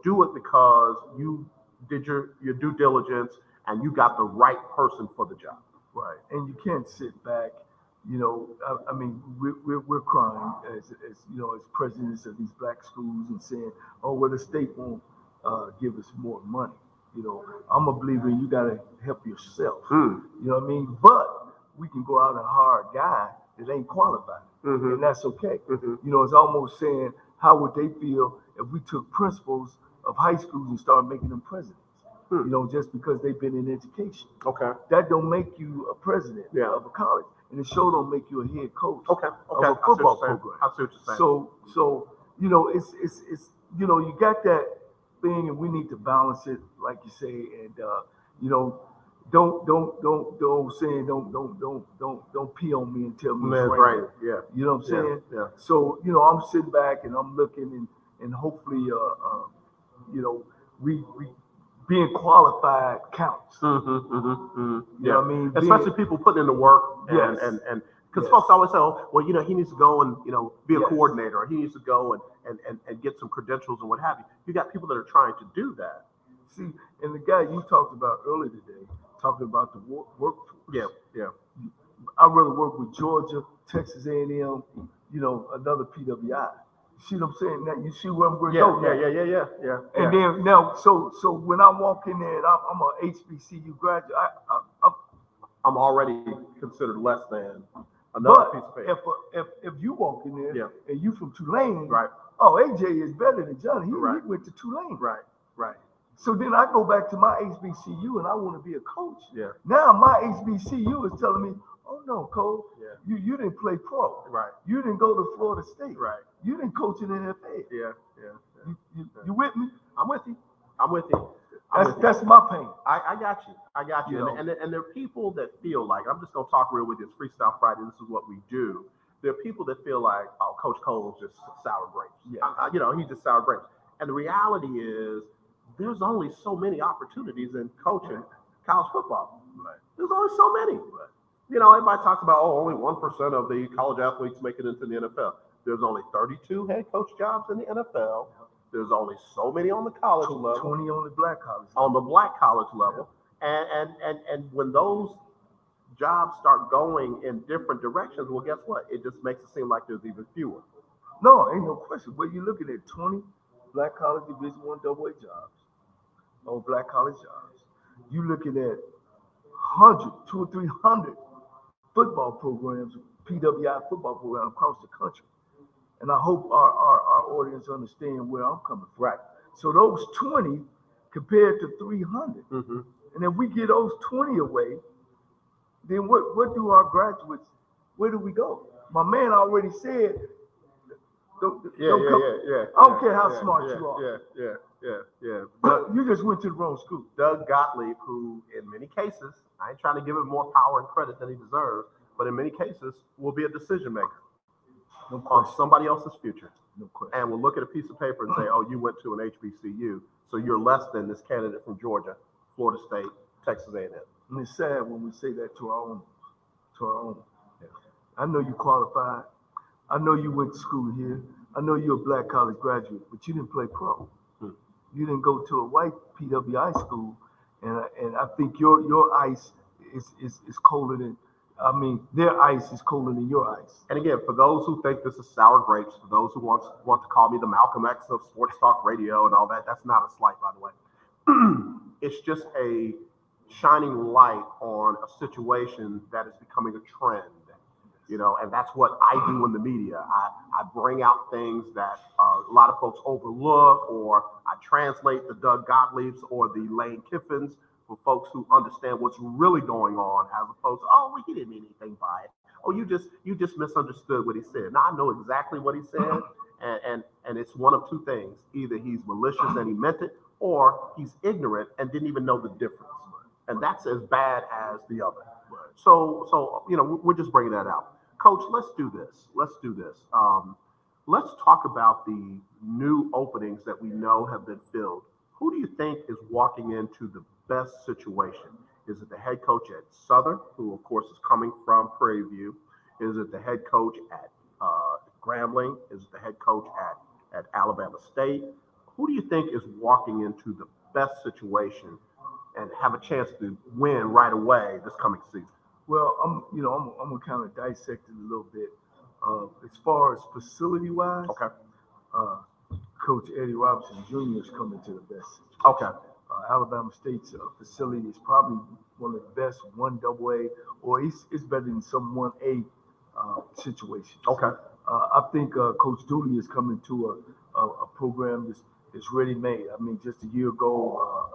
Do it because you did your due diligence and you got the right person for the job. Right. And you can't sit back. I mean, we're crying as presidents of these black schools and saying, oh, well, the state won't give us more money. I'm a believer you got to help yourself. You know what I mean? But we can go out and hire a guy that ain't qualified, and that's okay. It's almost saying, how would they feel if we took principals of high schools and started making them presidents? Just because they've been in education. Okay. That don't make you a president of a college. And it sure don't make you a head coach of a football program. I see what you're saying. So it's you got that thing, and we need to balance it, like you say, and don't pee on me and tell me it's right. Yeah. You know what I'm saying? Yeah. So I'm sitting back and I'm looking and hopefully we being qualified counts. You know what I mean? Especially people putting in the work and Because Yes. folks always say, oh, well, he needs to go and, be a Yes. coordinator, or he needs to go and get some credentials and what have you. You got people that are trying to do that. See, and the guy you talked about earlier today, talking about the workforce. Yeah. I'd rather work with Georgia, Texas A&M, another PWI. You see what I'm saying? Now you see where I'm going to go now. Yeah. And then now, so when I walk in there and I'm a HBCU graduate, I'm already considered less than another piece of paper. if you walk in there Yeah. and you from Tulane, Right. oh, AJ is better than Johnny. He went to Tulane. Right. So then I go back to my HBCU and I want to be a coach. Yeah. Now my HBCU is telling me, oh no, Cole, Yeah. you didn't play pro. Right. You didn't go to Florida State. Right. You didn't coach in the NFL. Yeah. You with me? I'm with you. That's my pain. I got you. You know. And there are people that feel like, I'm just going to talk real with you. It's Freestyle Friday. This is what we do. There are people that feel like, oh, Coach Cole's just sour grapes. Yeah. He's just sour grapes. And the reality is, there's only so many opportunities in coaching college football. Right. There's only so many. Everybody talks about, only 1% of the college athletes make it into the NFL. There's only 32 head coach jobs in the NFL. There's only so many on the college level. 20 on the black college. On the black college level. And when those jobs start going in different directions, well, guess what? It just makes it seem like there's even fewer. No, ain't no question. But you're looking at 20 black college Division I AA jobs, or black college jobs. You're looking at 200 or 300 football programs, PWI football programs across the country. And I hope our audience understand where I'm coming from. Right. So those 20 compared to 300. Mm-hmm. And if we get those 20 away, then what do our graduates, where do we go? My man already said, Yeah. I don't care how smart you are. Yeah. But you just went to the wrong school. Doug Gottlieb, who in many cases, I ain't trying to give him more power and credit than he deserves, but in many cases will be a decision maker on somebody else's future. No question. And will look at a piece of paper and say, oh, you went to an HBCU, so you're less than this candidate from Georgia, Florida State, Texas A&M. And it's sad when we say that to our own. Yeah. I know you qualified. I know you went to school here. I know you're a black college graduate, but you didn't play pro. You didn't go to a white PWI school, and I think your ice is colder than. I mean, their ice is colder than your ice. And again, for those who think this is sour grapes, for those who want to call me the Malcolm X of sports talk radio and all that, that's not a slight, by the way. It's just a shining light on a situation that is becoming a trend, and that's what I do in the media. I bring out things that a lot of folks overlook, or I translate the Doug Gottliebs or the Lane Kiffins for folks who understand what's really going on, as opposed to, oh, well, he didn't mean anything by it. Oh, you just misunderstood what he said. Now I know exactly what he said, and it's one of two things: either he's malicious and he meant it, or he's ignorant and didn't even know the difference. And that's as bad as the other. So we're just bringing that out. Coach, let's do this. Let's talk about the new openings that we know have been filled. Who do you think is walking into the best situation? Is it the head coach at Southern, who of course is coming from Prairie View? Is it the head coach at Grambling? Is it the head coach at Alabama State? Who do you think is walking into the best situation and have a chance to win right away this coming season? Well, I'm gonna kind of dissect it a little bit. As far as facility wise, Okay. Coach Eddie Robinson Jr. is coming to the best. Okay. Alabama State's facility is probably one of the best 1AA, or it's better than some 1A situations. Okay. I think Coach Dooley is coming to a program that's ready made. I mean, just a year ago,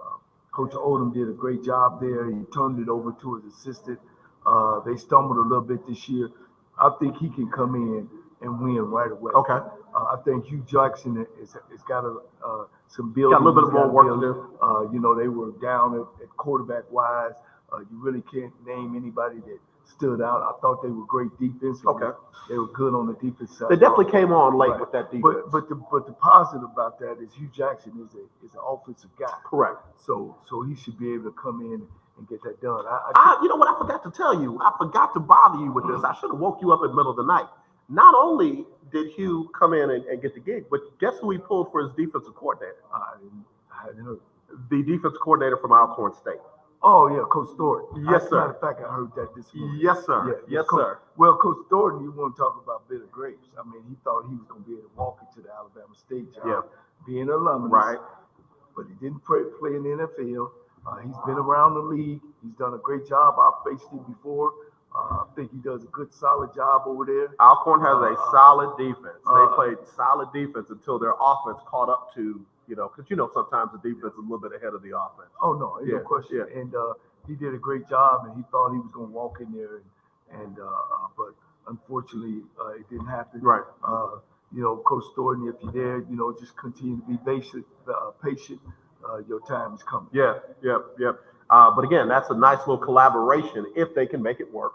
Coach Odom did a great job there. He turned it over to his assistant. They stumbled a little bit this year. I think he can come in and win right away. Okay. I think Hugh Jackson has got some building. Got a little bit more work to do. They were down at quarterback wise. You really can't name anybody that stood out. I thought they were great defensively. Okay. They were good on the defense side. They definitely came on late Right. with that defense. But the positive about that is Hugh Jackson is an offensive guy. Correct. So he should be able to come in and get that done. You know what? I forgot to tell you. I forgot to bother you with this. I should have woke you up in the middle of the night. Not only did Hugh come in and get the gig, but guess who he pulled for his defensive coordinator? I didn't know. The defensive coordinator from Alcorn State. Oh, yeah, Coach Thornton. Yes, sir. Matter of fact, I heard that this morning. Yes, sir. Yeah, yes, Coach, sir. Well, Coach Thornton, you want to talk about bitter grapes. I mean, he thought he was going to be able to walk into the Alabama State job, being an alumnus. Right. But he didn't play in the NFL. He's been around the league. He's done a great job. I've faced him before. I think he does a good, solid job over there. Alcorn has a solid defense. They played solid defense until their offense caught up to, because sometimes the defense is a little bit ahead of the offense. Oh, no, no question. Yeah. And he did a great job, and he thought he was going to walk in there, but unfortunately, it didn't happen. Right. Coach Thornton, if you're there, just continue to be patient. Your time is coming. Yep. But again, that's a nice little collaboration if they can make it work.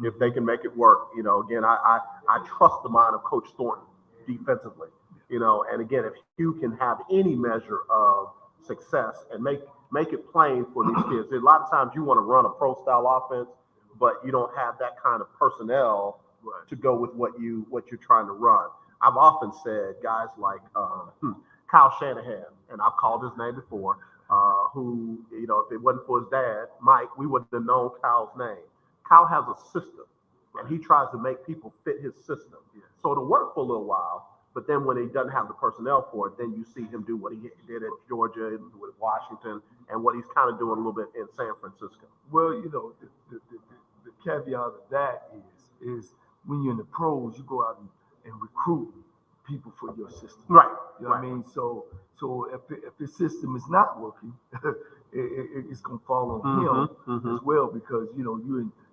If they can make it work, again, I trust the mind of Coach Thornton defensively. And again, if Hugh can have any measure of success and make it plain for these kids. A lot of times you want to run a pro style offense, but you don't have that kind of personnel to go with what you're trying to run. I've often said guys like Kyle Shanahan, and I've called his name before, who, if it wasn't for his dad, Mike, we wouldn't have known Kyle's name. Kyle has a system, and he tries to make people fit his system. So it'll work for a little while, but then when he doesn't have the personnel for it, then you see him do what he did at Georgia and with Washington, and what he's kind of doing a little bit in San Francisco. Well, the caveat of that is when you're in the pros, you go out and recruit people for your system. Right. You know what I mean? So if the system is not working, it's going to fall on him as well, because,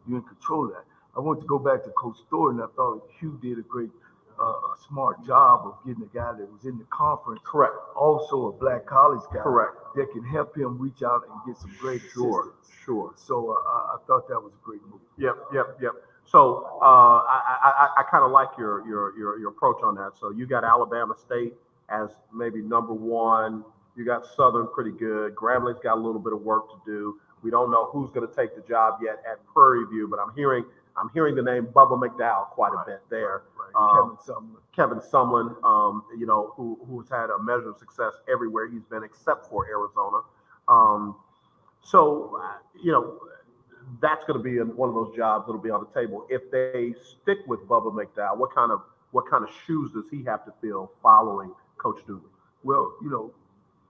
you're in control of that. I want to go back to Coach Thornton. I thought Hugh did a great, smart job of getting a guy that was in the conference. Correct. Also a black college guy. Correct. That can help him reach out and get some great assistance. Sure. So I thought that was a great move. Yep. So I kind of like your approach on that. So you got Alabama State as maybe number one. You got Southern pretty good. Grambling got a little bit of work to do. We don't know who's going to take the job yet at Prairie View, but I'm hearing the name Bubba McDowell quite a bit there. Right. Kevin Sumlin, who's had a measure of success everywhere he's been except for Arizona. That's going to be one of those jobs that'll be on the table. If they stick with Bubba McDowell, what kind of shoes does he have to fill following Coach Dooley? Well,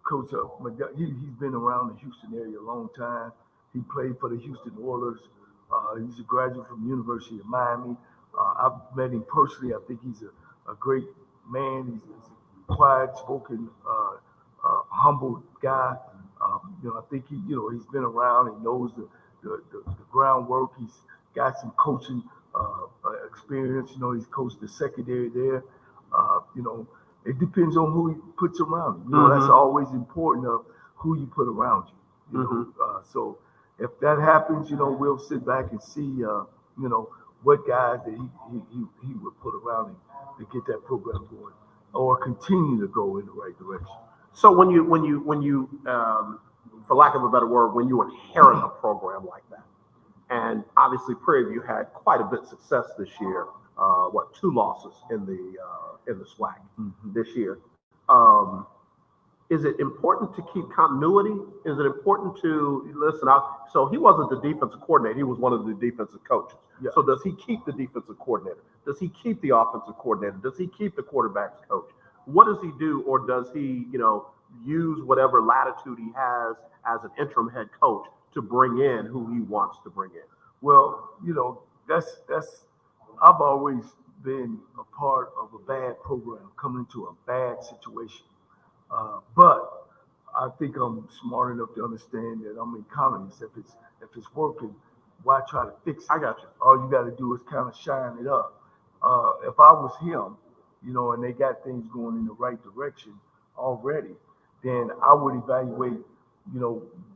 Coach McDowell, he's been around the Houston area a long time. He played for the Houston Oilers. He's a graduate from the University of Miami. I've met him personally. I think he's a great man. He's a quiet-spoken, humble guy. I think he's been around. He knows the groundwork. He's got some coaching experience. He's coached the secondary there. It depends on who he puts around him. That's always important of who you put around you. So if that happens, we'll sit back and see, what guys that he would put around him to get that program going or continue to go in the right direction. So when you for lack of a better word, when you inherit a program like that, and obviously Prairie View had quite a bit of success this year. 2 losses in the SWAC this year. Is it important to keep continuity? Is it important to listen? So he wasn't the defensive coordinator; he was one of the defensive coaches. Yeah. So does he keep the defensive coordinator? Does he keep the offensive coordinator? Does he keep the quarterback's coach? What does he do, or does he, use whatever latitude he has as an interim head coach to bring in who he wants to bring in? Well, that's. I've always been a part of a bad program coming into a bad situation. But I think I'm smart enough to understand that I'm an economist. If it's working, why try to fix it? I got you. All you got to do is kind of shine it up. If I was him, and they got things going in the right direction already, then I would evaluate,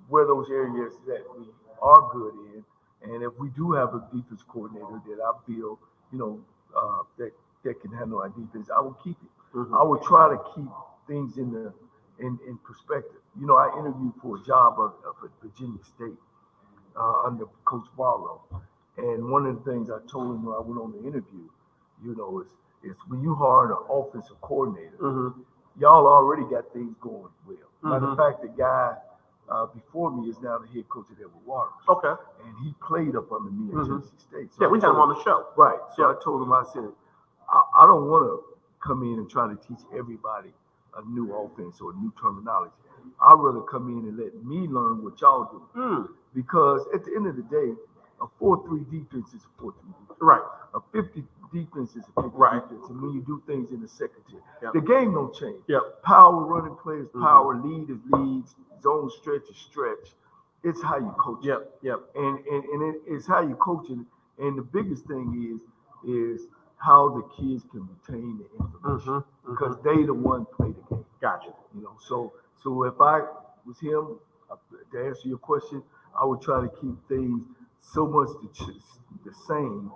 where those areas that we are good in. And if we do have a defense coordinator that I feel, that can handle our defense, I will keep it. I will try to keep things in perspective. I interviewed for a job at Virginia State under Coach Barlow. And one of the things I told him when I went on the interview, is when you hire an offensive coordinator, y'all already got things going well. Matter of fact, the guy before me is now the head coach at Edward Waters. Okay. And he played up under me at Tennessee State. So yeah, we had him on the show. Right. So I told him, I said, I don't want to come in and try to teach everybody a new offense or a new terminology. I'd rather come in and let me learn what y'all do. Because at the end of the day, a 4-3 defense is a 4-3 defense. Right. A 50 defense is a 50 Right. defense. And when you do things in the second tier, Yep. the game don't change. Yep. Power running plays, power lead is leads, zone stretch is stretch. It's how you coach. Yep. And it's how you coach it. And the biggest thing is how the kids can retain the information because they the one play the game. Gotcha. So if I was him, to answer your question, I would try to keep things so much the same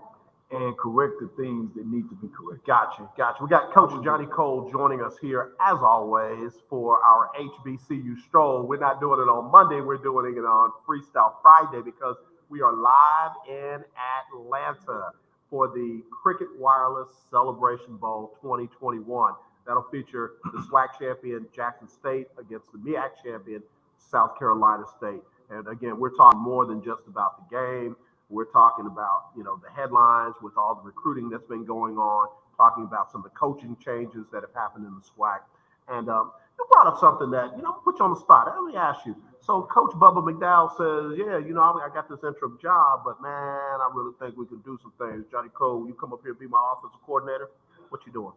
and correct the things that need to be corrected. Gotcha. We got Coach Johnnie Cole joining us here, as always, for our HBCU Stroll. We're not doing it on Monday. We're doing it on Freestyle Friday because we are live in Atlanta for the Cricket Wireless Celebration Bowl 2021. That'll feature the SWAC champion Jackson State against the MEAC champion South Carolina State. And again, we're talking more than just about the game. We're talking about, the headlines with all the recruiting that's been going on, talking about some of the coaching changes that have happened in the SWAC. And you brought up something that, put you on the spot. Let me ask you. So Coach Bubba McDowell says, I got this interim job, but man, I really think we can do some things. Johnnie Cole, you come up here and be my offensive coordinator. What you doing?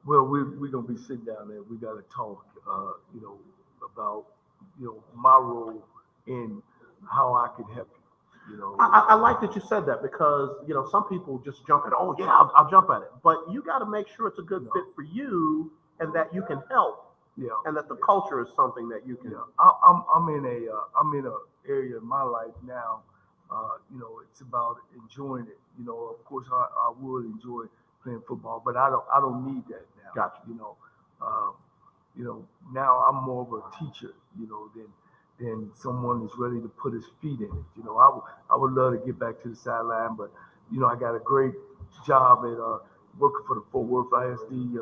Well, we're going to be sitting down there. We got to talk, about, my role in how I can help you. I like that you said that because, some people just jump at, oh, yeah, I'll jump at it. But you got to make sure it's a good fit for you and that you can help. Yeah. And that the culture is something that you can. Yeah. I'm in a area in my life now. It's about enjoying it. Of course, I would enjoy playing football, but I don't need that now. Gotcha. Now I'm more of a teacher. Than someone that's ready to put his feet in it. I would love to get back to the sideline, but I got a great job at working for the Fort Worth ISD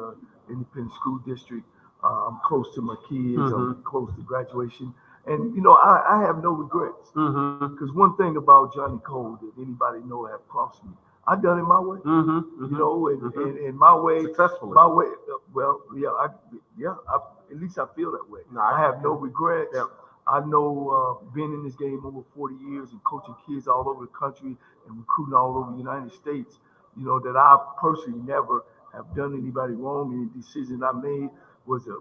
Independent School District. I'm close to my kids. I'm close to graduation, and I have no regrets. Because one thing about Johnnie Cole that anybody know have crossed me, I done it my way. And my way successfully. My way. At least I feel that way. No, I have no regrets. Yeah. I know being in this game over 40 years and coaching kids all over the country and recruiting all over the United States, that I personally never have done anybody wrong. Any decision I made was a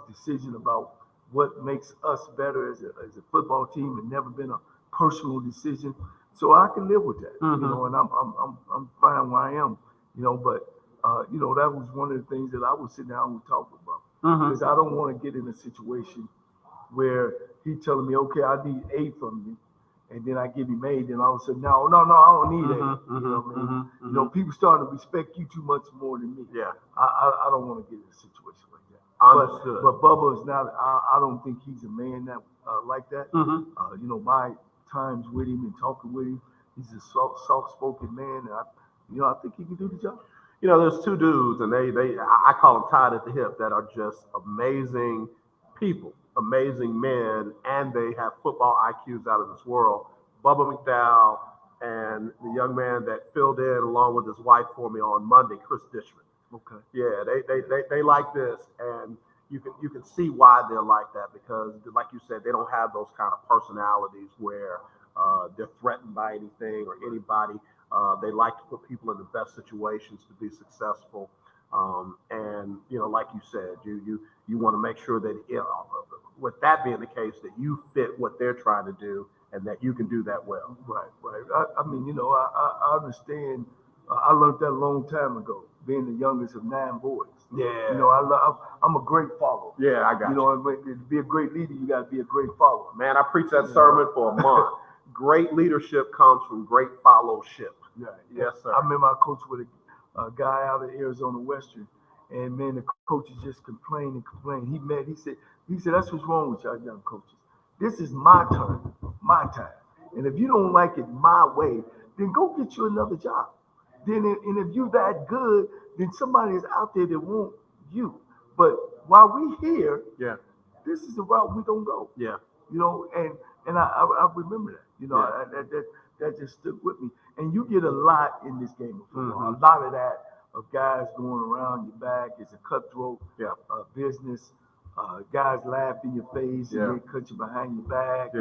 decision about what makes us better as a football team, and never been a personal decision. So I can live with that, and I'm fine where I am, but that was one of the things that I would sit down and talk about because I don't want to get in a situation where he telling me, okay, I need A from you, and then I give him A, then all of a sudden, no, I don't need A. People starting to respect you too much more than me. Yeah. I don't want to get in a situation like that. Understood. But Bubba is not. I don't think he's a man that like that. My times with him and talking with him, he's a soft-spoken man, and I think he can do the job. There's two dudes, and I call them tied at the hip, that are just amazing people. Amazing men, and they have football IQs out of this world. Bubba McDowell and the young man that filled in along with his wife for me on Monday, Chris Dishman. Okay. Yeah, they like this, and you can see why they're like that because, like you said, they don't have those kind of personalities where they're threatened by anything or anybody. They like to put people in the best situations to be successful. And like you said, you want to make sure that with that being the case, that you fit what they're trying to do and that you can do that well. Right. I understand. I learned that a long time ago, being the youngest of 9 boys. Yeah. I'm a great follower. Yeah, I got you. To be a great leader, you got to be a great follower. Man, I preached that sermon for a month. Great leadership comes from great fellowship. Yeah. Yes, sir. I remember I coached with a guy out of Arizona Western, and man, the coaches just complained. He said, that's what's wrong with y'all young coaches. This is my turn. my time. And if you don't like it my way, then go get you another job. And if you're that good, then somebody is out there that want you. But while we here, Yeah. this is the route we don't go. Yeah. And I remember that. That just stuck with me. And you get a lot in this game of football. A lot of that of guys going around your back. It's a cutthroat business. Guys laugh in your face and they cut you behind your back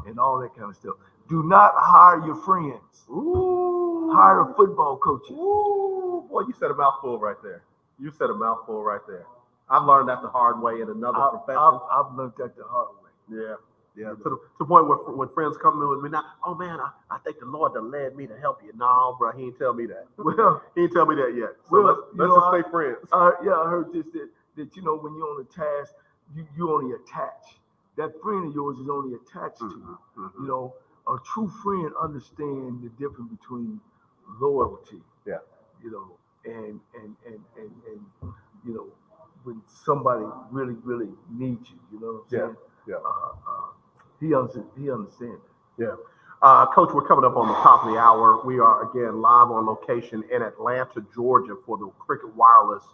and all that kind of stuff. Do not hire your friends. Ooh. Hire football coaches. Ooh. Boy, you said a mouthful right there. I've learned that the hard way in another profession. I've learned that the hard way. Yeah. Yeah, to the point where when friends come in with me now, oh man, I think the Lord done led me to help you. No, bro, he ain't tell me that. Well, he ain't tell me that yet. So let's just stay friends. I heard this that when you're on a task, you only attach. That friend of yours is only attached to you. A true friend understands the difference between loyalty. Yeah. And when somebody really, really needs you. You know what I'm saying? Yeah. He understands. Yeah. Coach, we're coming up on the top of the hour. We are, again, live on location in Atlanta, Georgia for the Cricket Wireless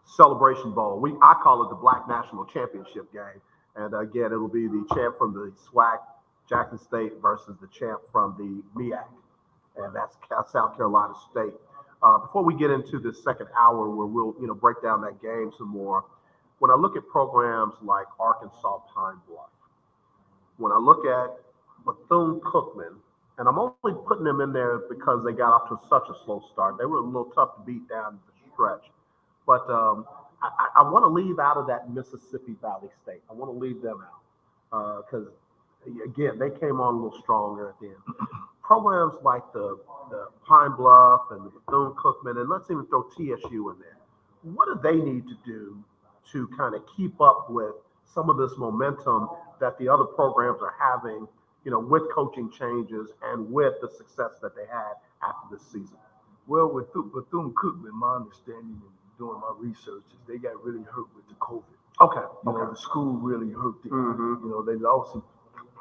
Celebration Bowl. I call it the Black National Championship game. And, again, it will be the champ from the SWAC, Jackson State, versus the champ from the MEAC, and that's South Carolina State. Before we get into the second hour where we'll, break down that game some more, when I look at programs like Arkansas Pine Bluff, when I look at Bethune-Cookman, and I'm only putting them in there because they got off to such a slow start. They were a little tough to beat down the stretch. But I want to leave out of that Mississippi Valley State. I want to leave them out because, again, they came on a little stronger at the end. Programs like the Pine Bluff and the Bethune-Cookman, and let's even throw TSU in there. What do they need to do to kind of keep up with some of this momentum that the other programs are having, with coaching changes and with the success that they had after this season? Well, with Bethune-Cookman, my understanding and doing my research is they got really hurt with the COVID. Okay. The school really hurt them. They lost some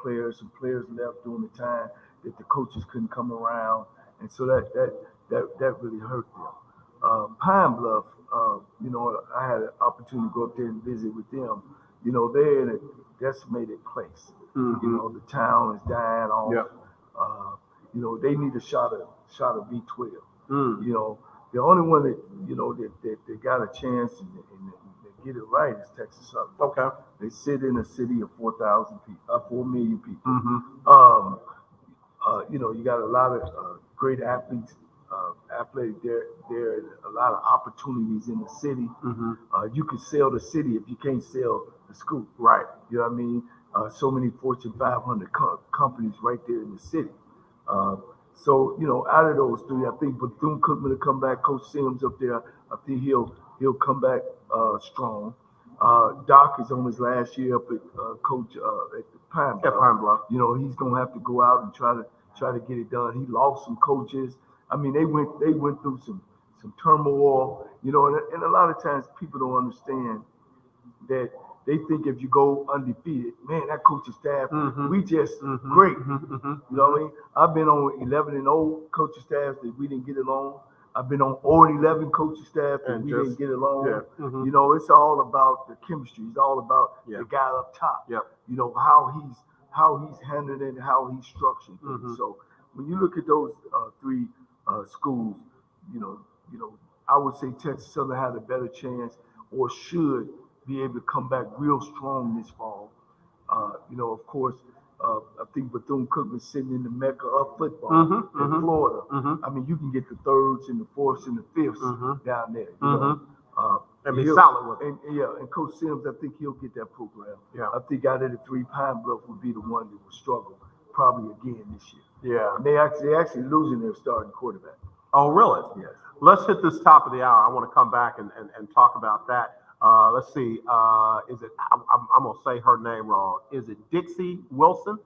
players left during the time that the coaches couldn't come around, and so that really hurt them. Pine Bluff, I had an opportunity to go up there and visit with them. They're in a decimated place. The town is dying off. Yep. They need a shot of B12. The only one that got a chance and they get it right is Texas Southern. Okay. They sit in a city of 4,000 people, 4 million people. You got a lot of great athletes, athletic there, and a lot of opportunities in the city. You can sell the city if you can't sell the school. Right. You know what I mean? So many Fortune 500 companies right there in the city. So, out of those three, I think Bethune-Cookman will come back. Coach Sims up there, I think he'll come back strong. Doc is on his last year up at coach at the Pine Bluff. Pine Bluff. He's gonna have to go out and try to get it done. He lost some coaches. I mean, they went through some turmoil. And a lot of times people don't understand that. They think if you go undefeated, man, that coaching staff, we just great. You know what I mean? I've been on 11-0 coaching staffs that we didn't get along. I've been on 0-11 coaching staff that we didn't get along. Yeah. It's all about the chemistry. It's all about the guy up top. Yep. How he's handling it, how he's structured things. So when you look at those three schools, I would say Texas Southern had a better chance or should be able to come back real strong this fall. Of course, I think Bethune-Cookman sitting in the mecca of football in Florida. I mean, you can get the thirds and the fourths and the fifths down there. And be solid with it. And Coach Sims, I think he'll get that program. Yeah. I think out of the three, Pine Bluff would be the one that will struggle probably again this year. Yeah. And they're actually losing their starting quarterback. Oh, really? Yes. Let's hit this top of the hour. I want to come back and talk about that. Let's see. Is it? I'm gonna say her name wrong. Is it Dixie Wilson?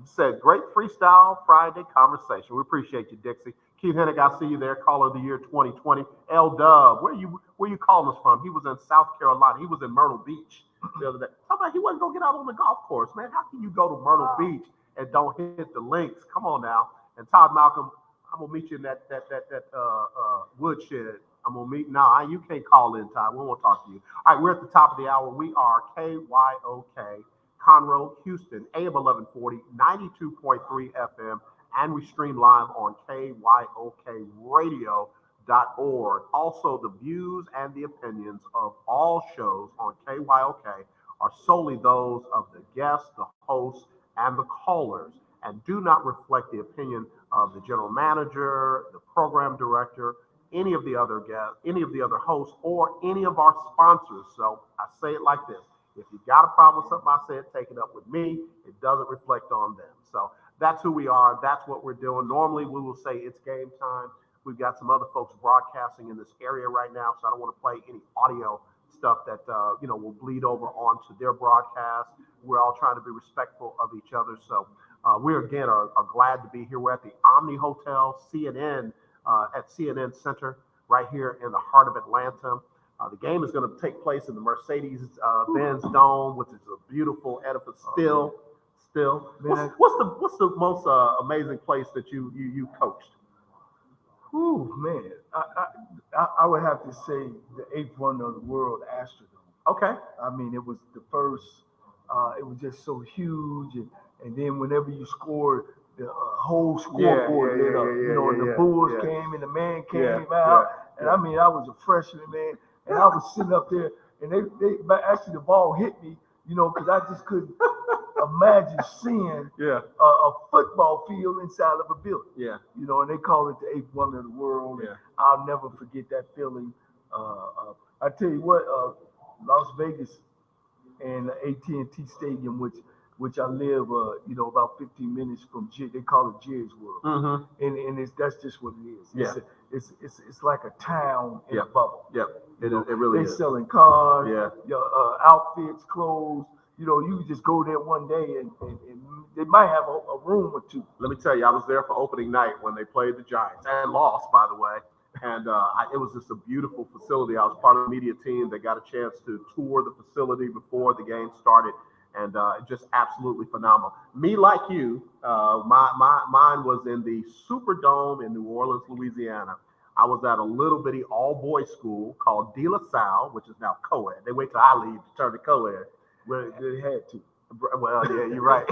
Said great Freestyle Friday conversation. We appreciate you, Dixie. Keith Hennick, I see you there. Caller of the year 2020. L Dub, where you calling us from? He was in South Carolina. He was in Myrtle Beach the other day. How about he wasn't gonna get out on the golf course, man? How can you go to Myrtle Beach and don't hit the links. Come on now. And Todd Malcolm, I'm gonna meet you in that woodshed. I'm gonna meet now. You can't call in, Todd. We won't talk to you. All right, we're at the top of the hour. We are KYOK, Conroe, Houston, AM 1140, 92.3 FM, and we stream live on KYOKradio.org. Also, the views and the opinions of all shows on KYOK are solely those of the guests, the hosts, and the callers, and do not reflect the opinion of the general manager, the program director, any of the other guests, any of the other hosts, or any of our sponsors. So I say it like this. If you got a problem with something I said, take it up with me. It doesn't reflect on them. So that's who we are. That's what we're doing. Normally, we will say it's game time. We've got some other folks broadcasting in this area right now, so I don't want to play any audio stuff that will bleed over onto their broadcast. We're all trying to be respectful of each other. So we again are glad to be here. We're at the Omni Hotel, CNN, at CNN Center, right here in the heart of Atlanta. The game is going to take place in the Mercedes-Benz Dome, which is a beautiful edifice. Still. What's the most amazing place that you coached? Ooh, man, I would have to say the eighth wonder of the world, Astrodome. Okay. I mean, it was the first. It was just so huge, and then whenever you scored, the whole scoreboard lit up. And the Bulls came and the man came out, and I mean, I was a freshman, man, and I was sitting up there, and they actually the ball hit me, because I just couldn't imagine seeing a football field inside of a building. Yeah. And they call it the eighth wonder of the world. Yeah. I'll never forget that feeling. I tell you what, Las Vegas and the AT&T Stadium, which I live, about 15 minutes from. They call it Jerry's World, and that's just what it is. Yeah. It's like a town in a bubble. Yeah. It really is. They selling cars, outfits, clothes. You just go there one day and they might have a room or two. Let me tell you, I was there for opening night when they played the Giants and lost, by the way. And it was just a beautiful facility. I was part of the media team that got a chance to tour the facility before the game started, and just absolutely phenomenal. Me, like you, mine was in the Superdome in New Orleans, Louisiana. I was at a little bitty all-boys school called De La Salle, which is now co-ed. They wait till I leave to turn to co-ed. Well, they had to. Well, yeah, you're right.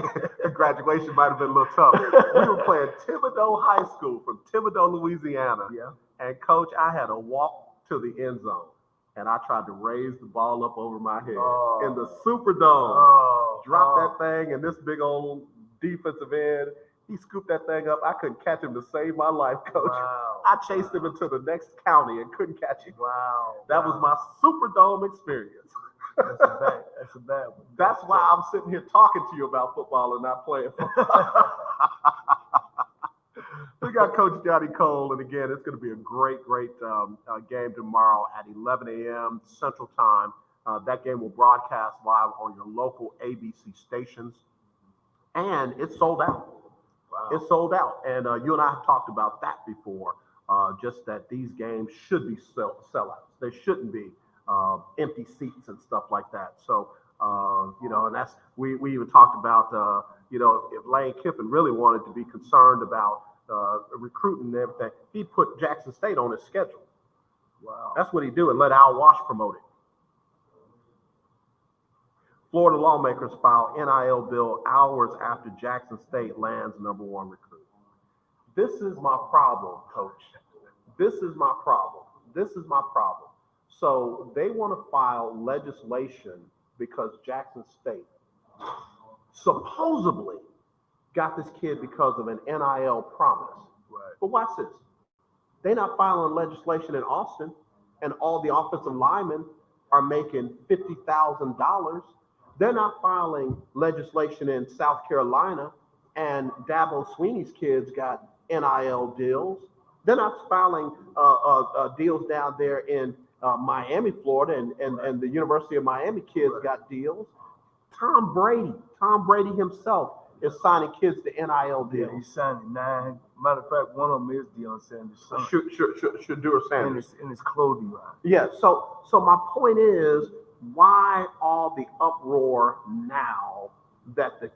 Graduation might have been a little tough. We were playing Thibodaux High School from Thibodaux, Louisiana. Yeah. And, Coach, I had to walk to the end zone, and I tried to raise the ball up over my head in the Superdome. Dropped that thing, and this big old defensive end, he scooped that thing up. I couldn't catch him to save my life, Coach. Wow. I chased him into the next county and couldn't catch him. Wow. That was my Superdome experience. That's a bad one. That's why I'm sitting here talking to you about football and not playing football. We got Coach Johnnie Cole, and again, it's going to be a great game tomorrow at 11 a.m. Central Time. That game will broadcast live on your local ABC stations, and it's sold out. Wow. It's sold out, and you and I have talked about that before. Just that these games should be sellouts. They shouldn't be empty seats and stuff like that. So, and that's we even talked about, if Lane Kiffin really wanted to be concerned about recruiting and everything, he'd put Jackson State on his schedule. Wow. That's what he'd do and let Al Wash promote it. Florida lawmakers file NIL bill hours after Jackson State lands number one recruit. This is my problem, Coach. This is my problem. So they want to file legislation because Jackson State supposedly got this kid because of an NIL promise. Right. But watch this. They're not filing legislation in Austin, and all the offensive linemen are making $50,000. They're not filing legislation in South Carolina, and Dabo Sweeney's kids got NIL deals. They're not filing deals down there in Miami, Florida, and the University of Miami kids got deals. Tom Brady himself is signing kids to NIL deals. Yeah, he's signing 9. Matter of fact, one of them is Deion Sanders' son. Shadur Sanders. In his clothing line. Yeah, so my point is, why all the uproar now that the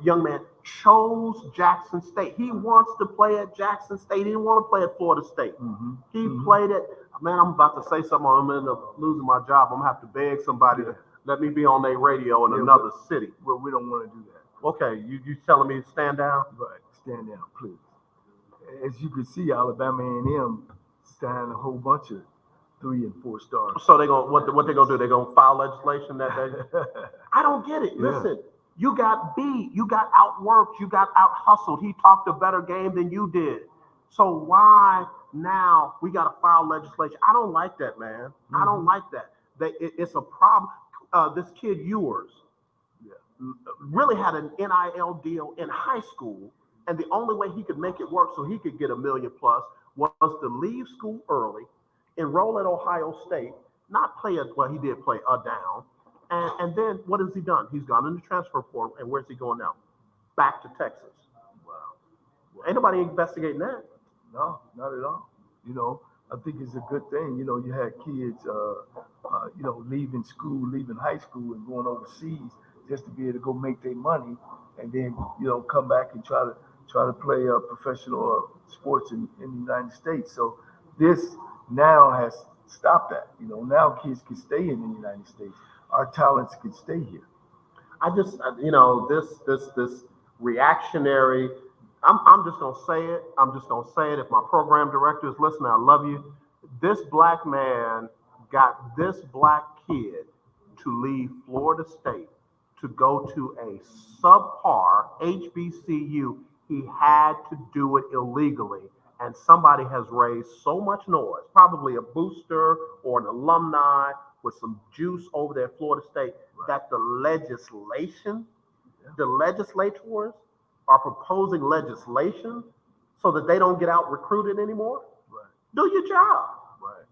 young man chose Jackson State. He wants to play at Jackson State. He didn't want to play at Florida State. He played it. Man, I'm about to say something. I'm going to end up losing my job. I'm going to have to beg somebody to let me be on their radio in another city. Well, we don't want to do that. Okay, you telling me to stand down? Right, stand down, please. As you can see, Alabama A&M signed a whole bunch of 3 and 4 stars. So they gonna what they gonna do? They gonna file legislation that they? I don't get it. Listen, you got beat, you got outworked, you got out hustled. He talked a better game than you did. So why now we got to file legislation? I don't like that, man. I don't like that. It's a problem. This kid Ewers really had an NIL deal in high school, and the only way he could make it work so he could get $1 million plus was to leave school early, enroll at Ohio State, not play he did play down. And then what has he done? He's gone in the transfer portal, and where's he going now? Back to Texas. Wow. Ain't nobody investigating that. No, not at all. I think it's a good thing. You had kids, leaving school, leaving high school and going overseas just to be able to go make their money, and then, come back and try to play professional sports in the United States. So this now has stopped that. Now kids can stay in the United States. Our talents can stay here. I just, this reactionary. I'm just gonna say it. I'm just gonna say it. If my program director is listening, I love you. This black man got this black kid to leave Florida State to go to a subpar HBCU. He had to do it illegally, and somebody has raised so much noise, probably a booster or an alumni with some juice over there at Florida State, that the legislators are proposing legislation so that they don't get out recruited anymore. Right. Do your job. Right.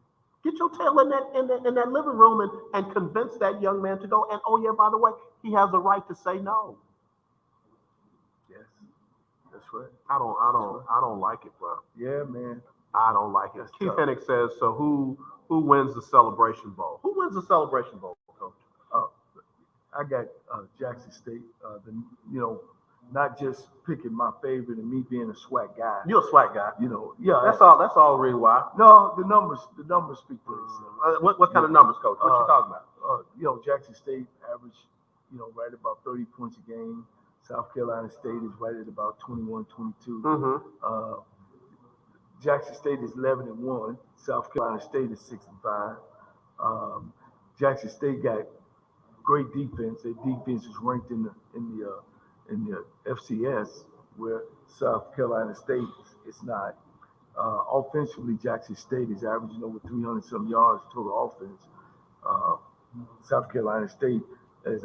Get your tail in that living room and convince that young man to go. And oh yeah, by the way, he has a right to say no. Yes, that's right. I don't like it, bro. Yeah, man. I don't like it. That's Keith tough. Hennig says, so who wins the Celebration Bowl? Who wins the Celebration Bowl, Coach? I got Jackson State. Not just picking my favorite and me being a swag guy. You're a swag guy. Yeah. That's all the reason why. No, the numbers speak for themselves. What kind of numbers, Coach? What you talking about? Jackson State average, right about 30 points a game. South Carolina State is right at about 21, 22. Mm-hmm. Jackson State is 11-1. South Carolina State is 6-5. Jackson State got great defense. Their defense is ranked in the FCS, where South Carolina State is not. Offensively, Jackson State is averaging over 300 some yards total offense. South Carolina State is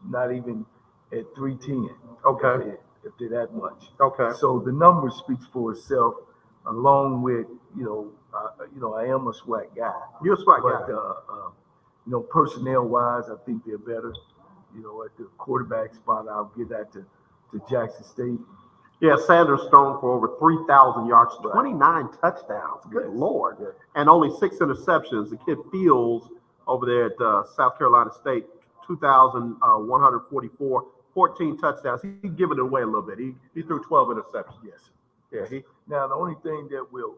not even at 310. Okay. If they're that much. Okay. So the number speaks for itself, along with, I am a SWAC guy. You're a SWAC but, guy. Personnel-wise, I think they're better. At the quarterback spot, I'll give that to Jackson State. Yeah, Sanders thrown for over 3,000 yards, 29 touchdowns. Good Lord. Yes. And only 6 interceptions. The kid Fields over there at South Carolina State, 2,144, 14 touchdowns. He's giving it away a little bit. He threw 12 interceptions. Yes. Yeah. Now, the only thing that will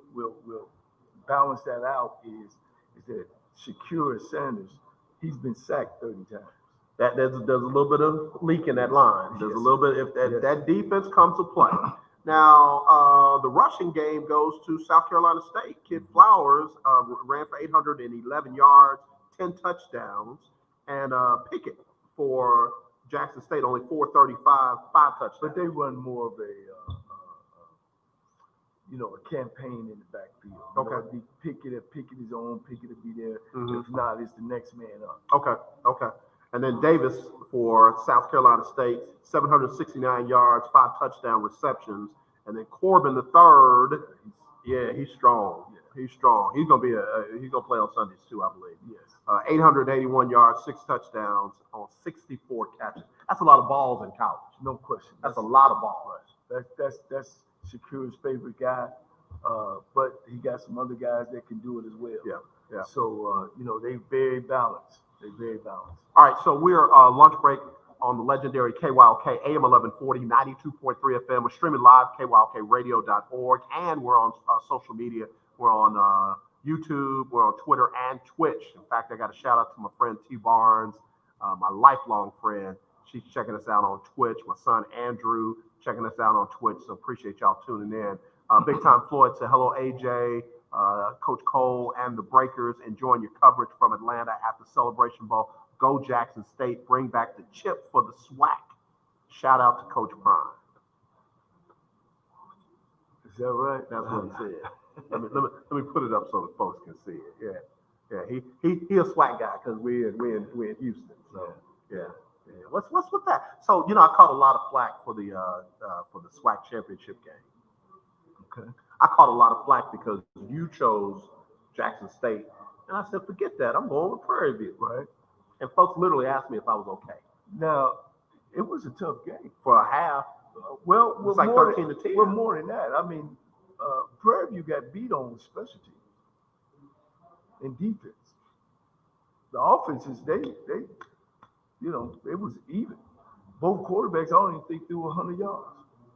balance that out is that Shakur Sanders, he's been sacked 30 times. There's a little bit of leak in that line. There's a little bit if that defense comes to play. Now the rushing game goes to South Carolina State. Kid Flowers ran for 811 yards, 10 touchdowns, and Pickett for Jackson State only 435, 5 touchdowns. But they run more of a campaign in the backfield. Okay. Pickett is on. Pickett will be there. Mm-hmm. If not, it's the next man up. Okay. And then Davis for South Carolina State, 769 yards, 5 touchdown receptions. And then Corbin the third, he's strong. Yeah. He's strong. He's gonna play on Sundays too, I believe. Yes. 881 yards, 6 touchdowns on 64 catches. That's a lot of balls in college. No question. That's a lot of balls. That's Shakur's favorite guy. But he got some other guys that can do it as well. Yeah. So they're very balanced. All All right, so we're lunch break. on the legendary KYOK AM 1140, 92.3 FM. We're streaming live, KYOKradio.org, and we're on social media. We're on YouTube, we're on Twitter and Twitch. In fact, I got a shout out to my friend T Barnes, my lifelong friend. She's checking us out on Twitch. My son Andrew checking us out on Twitch. So appreciate y'all tuning in. Big Time Floyd said hello, AJ, Coach Cole, and the Breakers enjoying your coverage from Atlanta at the Celebration Bowl. Go Jackson State, bring back the chip for the SWAC. Shout out to Coach Prime. Is that right? That's what he said. let me put it up so the folks can see it. Yeah. He a SWAC guy because we in Houston. So yeah. What's with that? So I caught a lot of flack for the SWAC championship game. Okay. I caught a lot of flack because you chose Jackson State, and I said, forget that. I'm going with Prairie View. Right. And folks literally asked me if I was okay. Now, it was a tough game. For a half, it's like 13-10. Well, more than that. I mean, Prairie View got beat on specialty and defense. The offenses, they it was even. Both quarterbacks, I don't even think threw 100 yards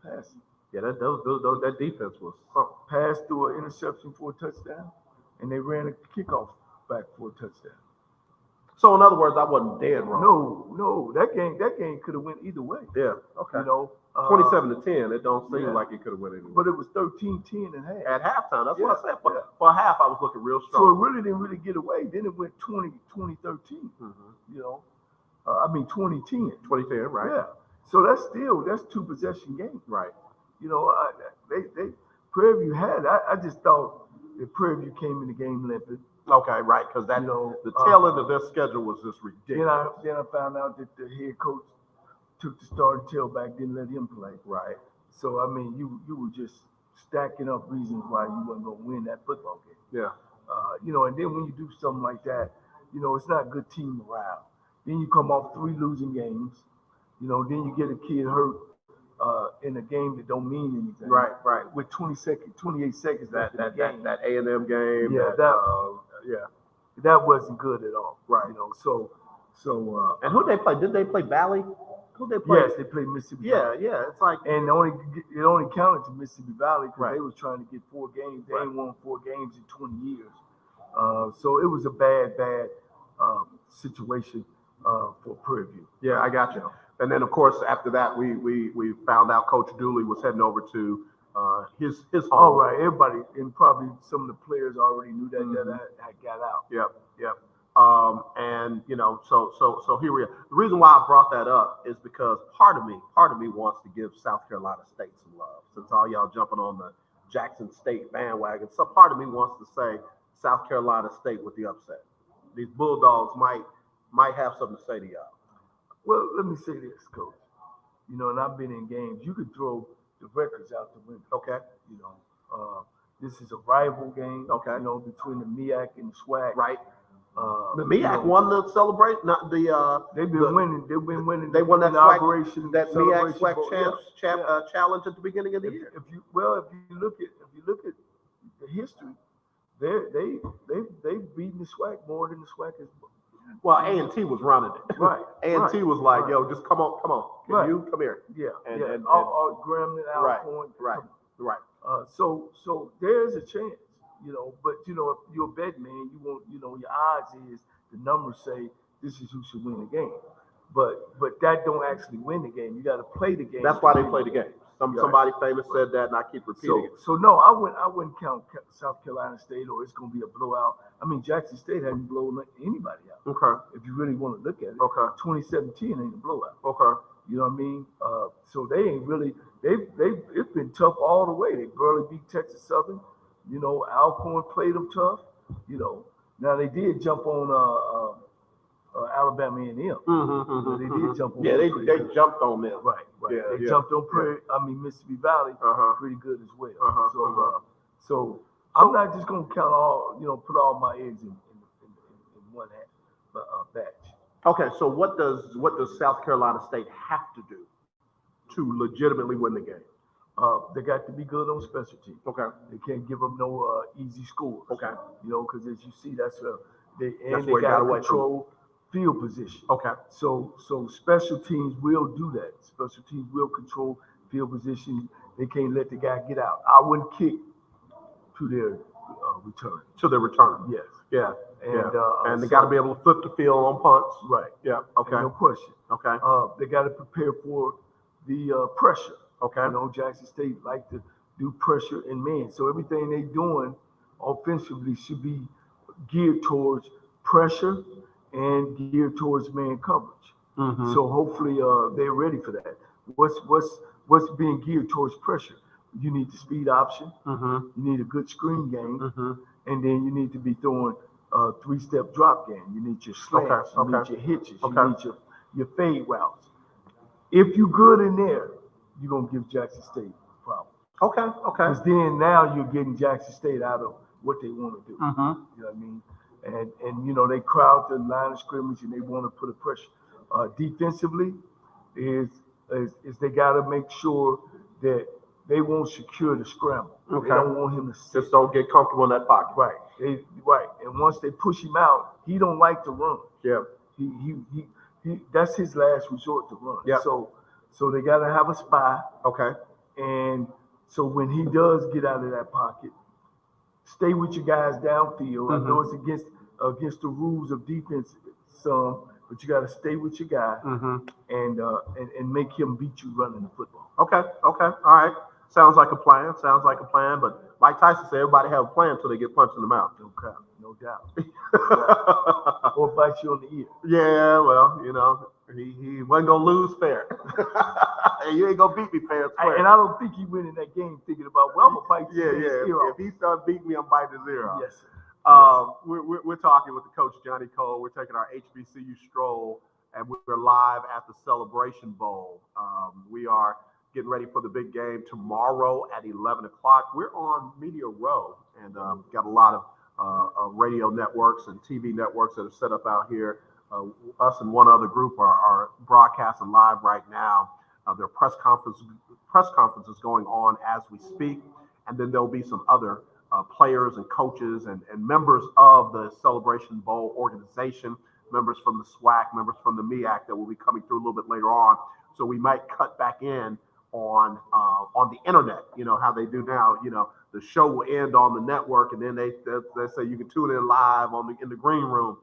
passing. Yeah, that defense was something. Passed through an interception for a touchdown, and they ran a kickoff back for a touchdown. So in other words, I wasn't dead wrong. No, that game could have went either way. Yeah, okay. 27-10. It don't seem like it could have went either way. But it was 13-10 at half. At halftime, that's what I said. For a half, I was looking real strong. So it really didn't get away. Then it went 20-13. Mm-hmm. I mean 2010. 2010, right? Yeah. So that's two possession game. Right. They Prairie View had. I just thought that Prairie View came in the game limping. Okay, right, because that the tail end of their schedule was just ridiculous. Then I found out that the head coach took the starting tailback, didn't let him play. Right. So I mean, you were just stacking up reasons why you weren't gonna win that football game. Yeah. And then when you do something like that, it's not good team morale. Then you come off 3 losing games. Then you get a kid hurt in a game that don't mean anything. Right. With 28 seconds left in the game. That A&M game. Yeah, that wasn't good at all. Right. So. And who they play? Did they play Valley? Who they play? Yes, they played Mississippi Valley. Yeah. It's like, and it only counted to Mississippi Valley because right. they was trying to get 4 games. They ain't won 4 games in 20 years. So it was a bad situation for Prairie View. Yeah, I got you. And then, of course, after that, we found out Coach Dooley was heading over to his home. All right, everybody, and probably some of the players already knew that that got out. Yep. And so here we are. The reason why I brought that up is because part of me wants to give South Carolina State some love, since all y'all jumping on the Jackson State bandwagon. So part of me wants to say South Carolina State with the upset. These Bulldogs might have something to say to y'all. Well, let me say this, Coach. And I've been in games. You could throw the records out the window. Okay. This is a rival game. Okay. Between the MEAC and the SWAC. Right. The MEAC won the celebration. Not the. They've been winning. They've been winning. They won that inauguration. That MEAC SWAC challenge at the beginning of the year. If you look at the history, they've beaten the SWAC more than the SWAC has. Well, A&T was running it. Right. A&T was like, yo, just come on. Can you come here? Yeah. And all Graham and Alcorn. Right. So there's a chance, but if you're a bet man, you want, your odds is the numbers say this is who should win the game. But that don't actually win the game. You got to play the game. That's why they play the game. Somebody famous said that, and I keep repeating it. So no, I wouldn't count South Carolina State or it's going to be a blowout. I mean, Jackson State hasn't blown anybody out. Okay. If you really want to look at it. Okay. 2017 ain't a blowout. Okay. You know what I mean? So they ain't really. It's been tough all the way. They barely beat Texas Southern. Alcorn played them tough. Now they did jump on Alabama A&M. They did jump on. Yeah, they jumped on them. Right. Yeah, they jumped on Mississippi Valley pretty good as well. So I'm not just gonna count all, put all my eggs in one batch. Okay, so what does South Carolina State have to do to legitimately win the game? They got to be good on special teams. Okay. They can't give up no easy scores. Okay. Because as you see, that's where they got to control field position. Okay. So special teams will do that. Special teams will control field position. They can't let the guy get out. I wouldn't kick to their return. To their return. Yes. Yeah. And they so- got to be able to flip the field on punts. Right. Yeah. Okay. No question. Okay. They got to prepare for the pressure. Okay. You know, Jackson State like to do pressure in man. So everything they doing offensively should be geared towards pressure and geared towards man coverage. Mm-hmm. So hopefully they're ready for that. What's being geared towards pressure? You need the speed option. Mm-hmm. You need a good screen game, Mm-hmm. and then you need to be throwing a 3-step drop game. You need your slants. Okay. You need your hitches. Okay. You need your fade routes. If you're good in there, you're gonna give Jackson State a problem. Okay. Okay. Because then now you're getting Jackson State out of what they want to do. Mm-hmm. You know what I mean? And you know, they crowd the line of scrimmage and they want to put a pressure. Defensively is they got to make sure that they won't secure the scramble. Okay. They don't want him to sit. Just don't get comfortable in that pocket. Right. Right. And once they push him out, he don't like to run. Yeah. He that's his last resort to run. Yeah. So they got to have a spy. Okay. And so when he does get out of that pocket, stay with your guys downfield. Mm-hmm. I know it's against the rules of defense some, but you got to stay with your guy Mm-hmm. and make him beat you running the football. Okay. Okay. All right. Sounds like a plan. But Mike Tyson said everybody have a plan until they get punched in the mouth. No doubt. Or bite you on the ear. Yeah, well, you know, he wasn't gonna lose fair. And you ain't gonna beat me fair. And I don't think he went in that game thinking about, well, I'm gonna bite you. If he starts beating me, I'm biting his ear off. Yes, sir. We're talking with the coach Johnnie Cole. We're taking our HBCU Stroll, and we're live at the Celebration Bowl. We are getting ready for the big game tomorrow at 11 o'clock. We're on Media Row, and got a lot of radio networks and TV networks that are set up out here. Us and one other group are broadcasting live right now. There are press conferences going on as we speak, and then there'll be some other players and coaches and members of the Celebration Bowl organization, members from the SWAC, members from the MEAC that will be coming through a little bit later on. So we might cut back in on the internet, you know, how they do now. You know, the show will end on the network, and then they say you can tune in live in the green room.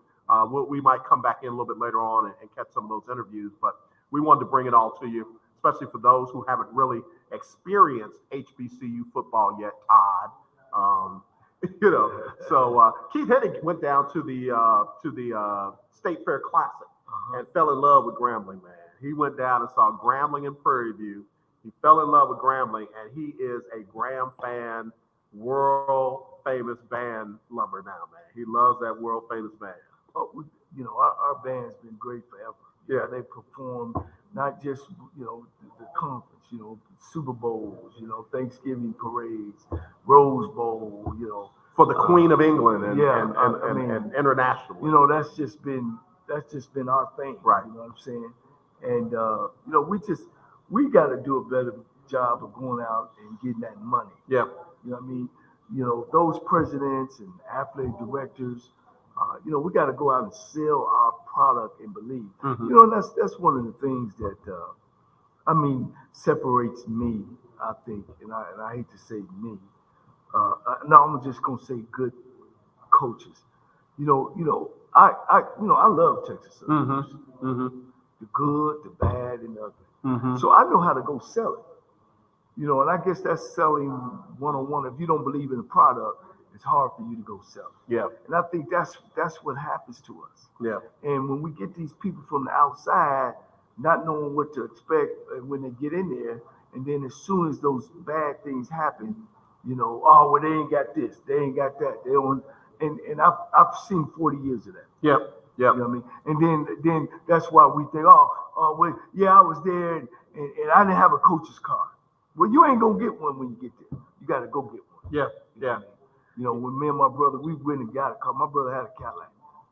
We might come back in a little bit later on and catch some of those interviews, but we wanted to bring it all to you, especially for those who haven't really experienced HBCU football yet, Todd. You know, so Keith Hennig went down to the State Fair Classic and fell in love with Grambling, man. He went down and saw Grambling in Prairie View. He fell in love with Grambling, and he is a Graham fan, world famous band lover now, man. He loves that world famous band. You know, our band's been great forever. Yeah. They perform not just, you know, the conference, you know, Super Bowls, you know, Thanksgiving parades, Rose Bowl, you know. For the Queen of England and international. You know, that's just been our thing. Right. You know what I'm saying? And you know, we got to do a better job of going out and getting that money. Yeah. You know what I mean? You know, those presidents and athletic directors, you know, we got to go out and sell our product and believe. Mm-hmm. You know, and that's one of the things that, separates me, I think, and I hate to say me. Now I'm just gonna say good coaches. I love Texas. Mm-hmm. Mm-hmm. The good, the bad, and the ugly. Mm-hmm. So I know how to go sell it. You know, and I guess that's selling one-on-one. If you don't believe in the product, it's hard for you to go sell it. Yeah. And I think that's what happens to us. Yeah. And when we get these people from the outside, not knowing what to expect when they get in there, and then as soon as those bad things happen, you know, oh, well, they ain't got this, they ain't got that, they don't. And I've seen 40 years of that. Yep. Yep. You know what I mean? And then that's why we think, well, yeah, I was there, and I didn't have a coach's card. Well, you ain't gonna get one when you get there. You got to go get one. Yeah. You know Yeah. what I mean? You know, when me and my brother, we went and got a car. My brother had a Cadillac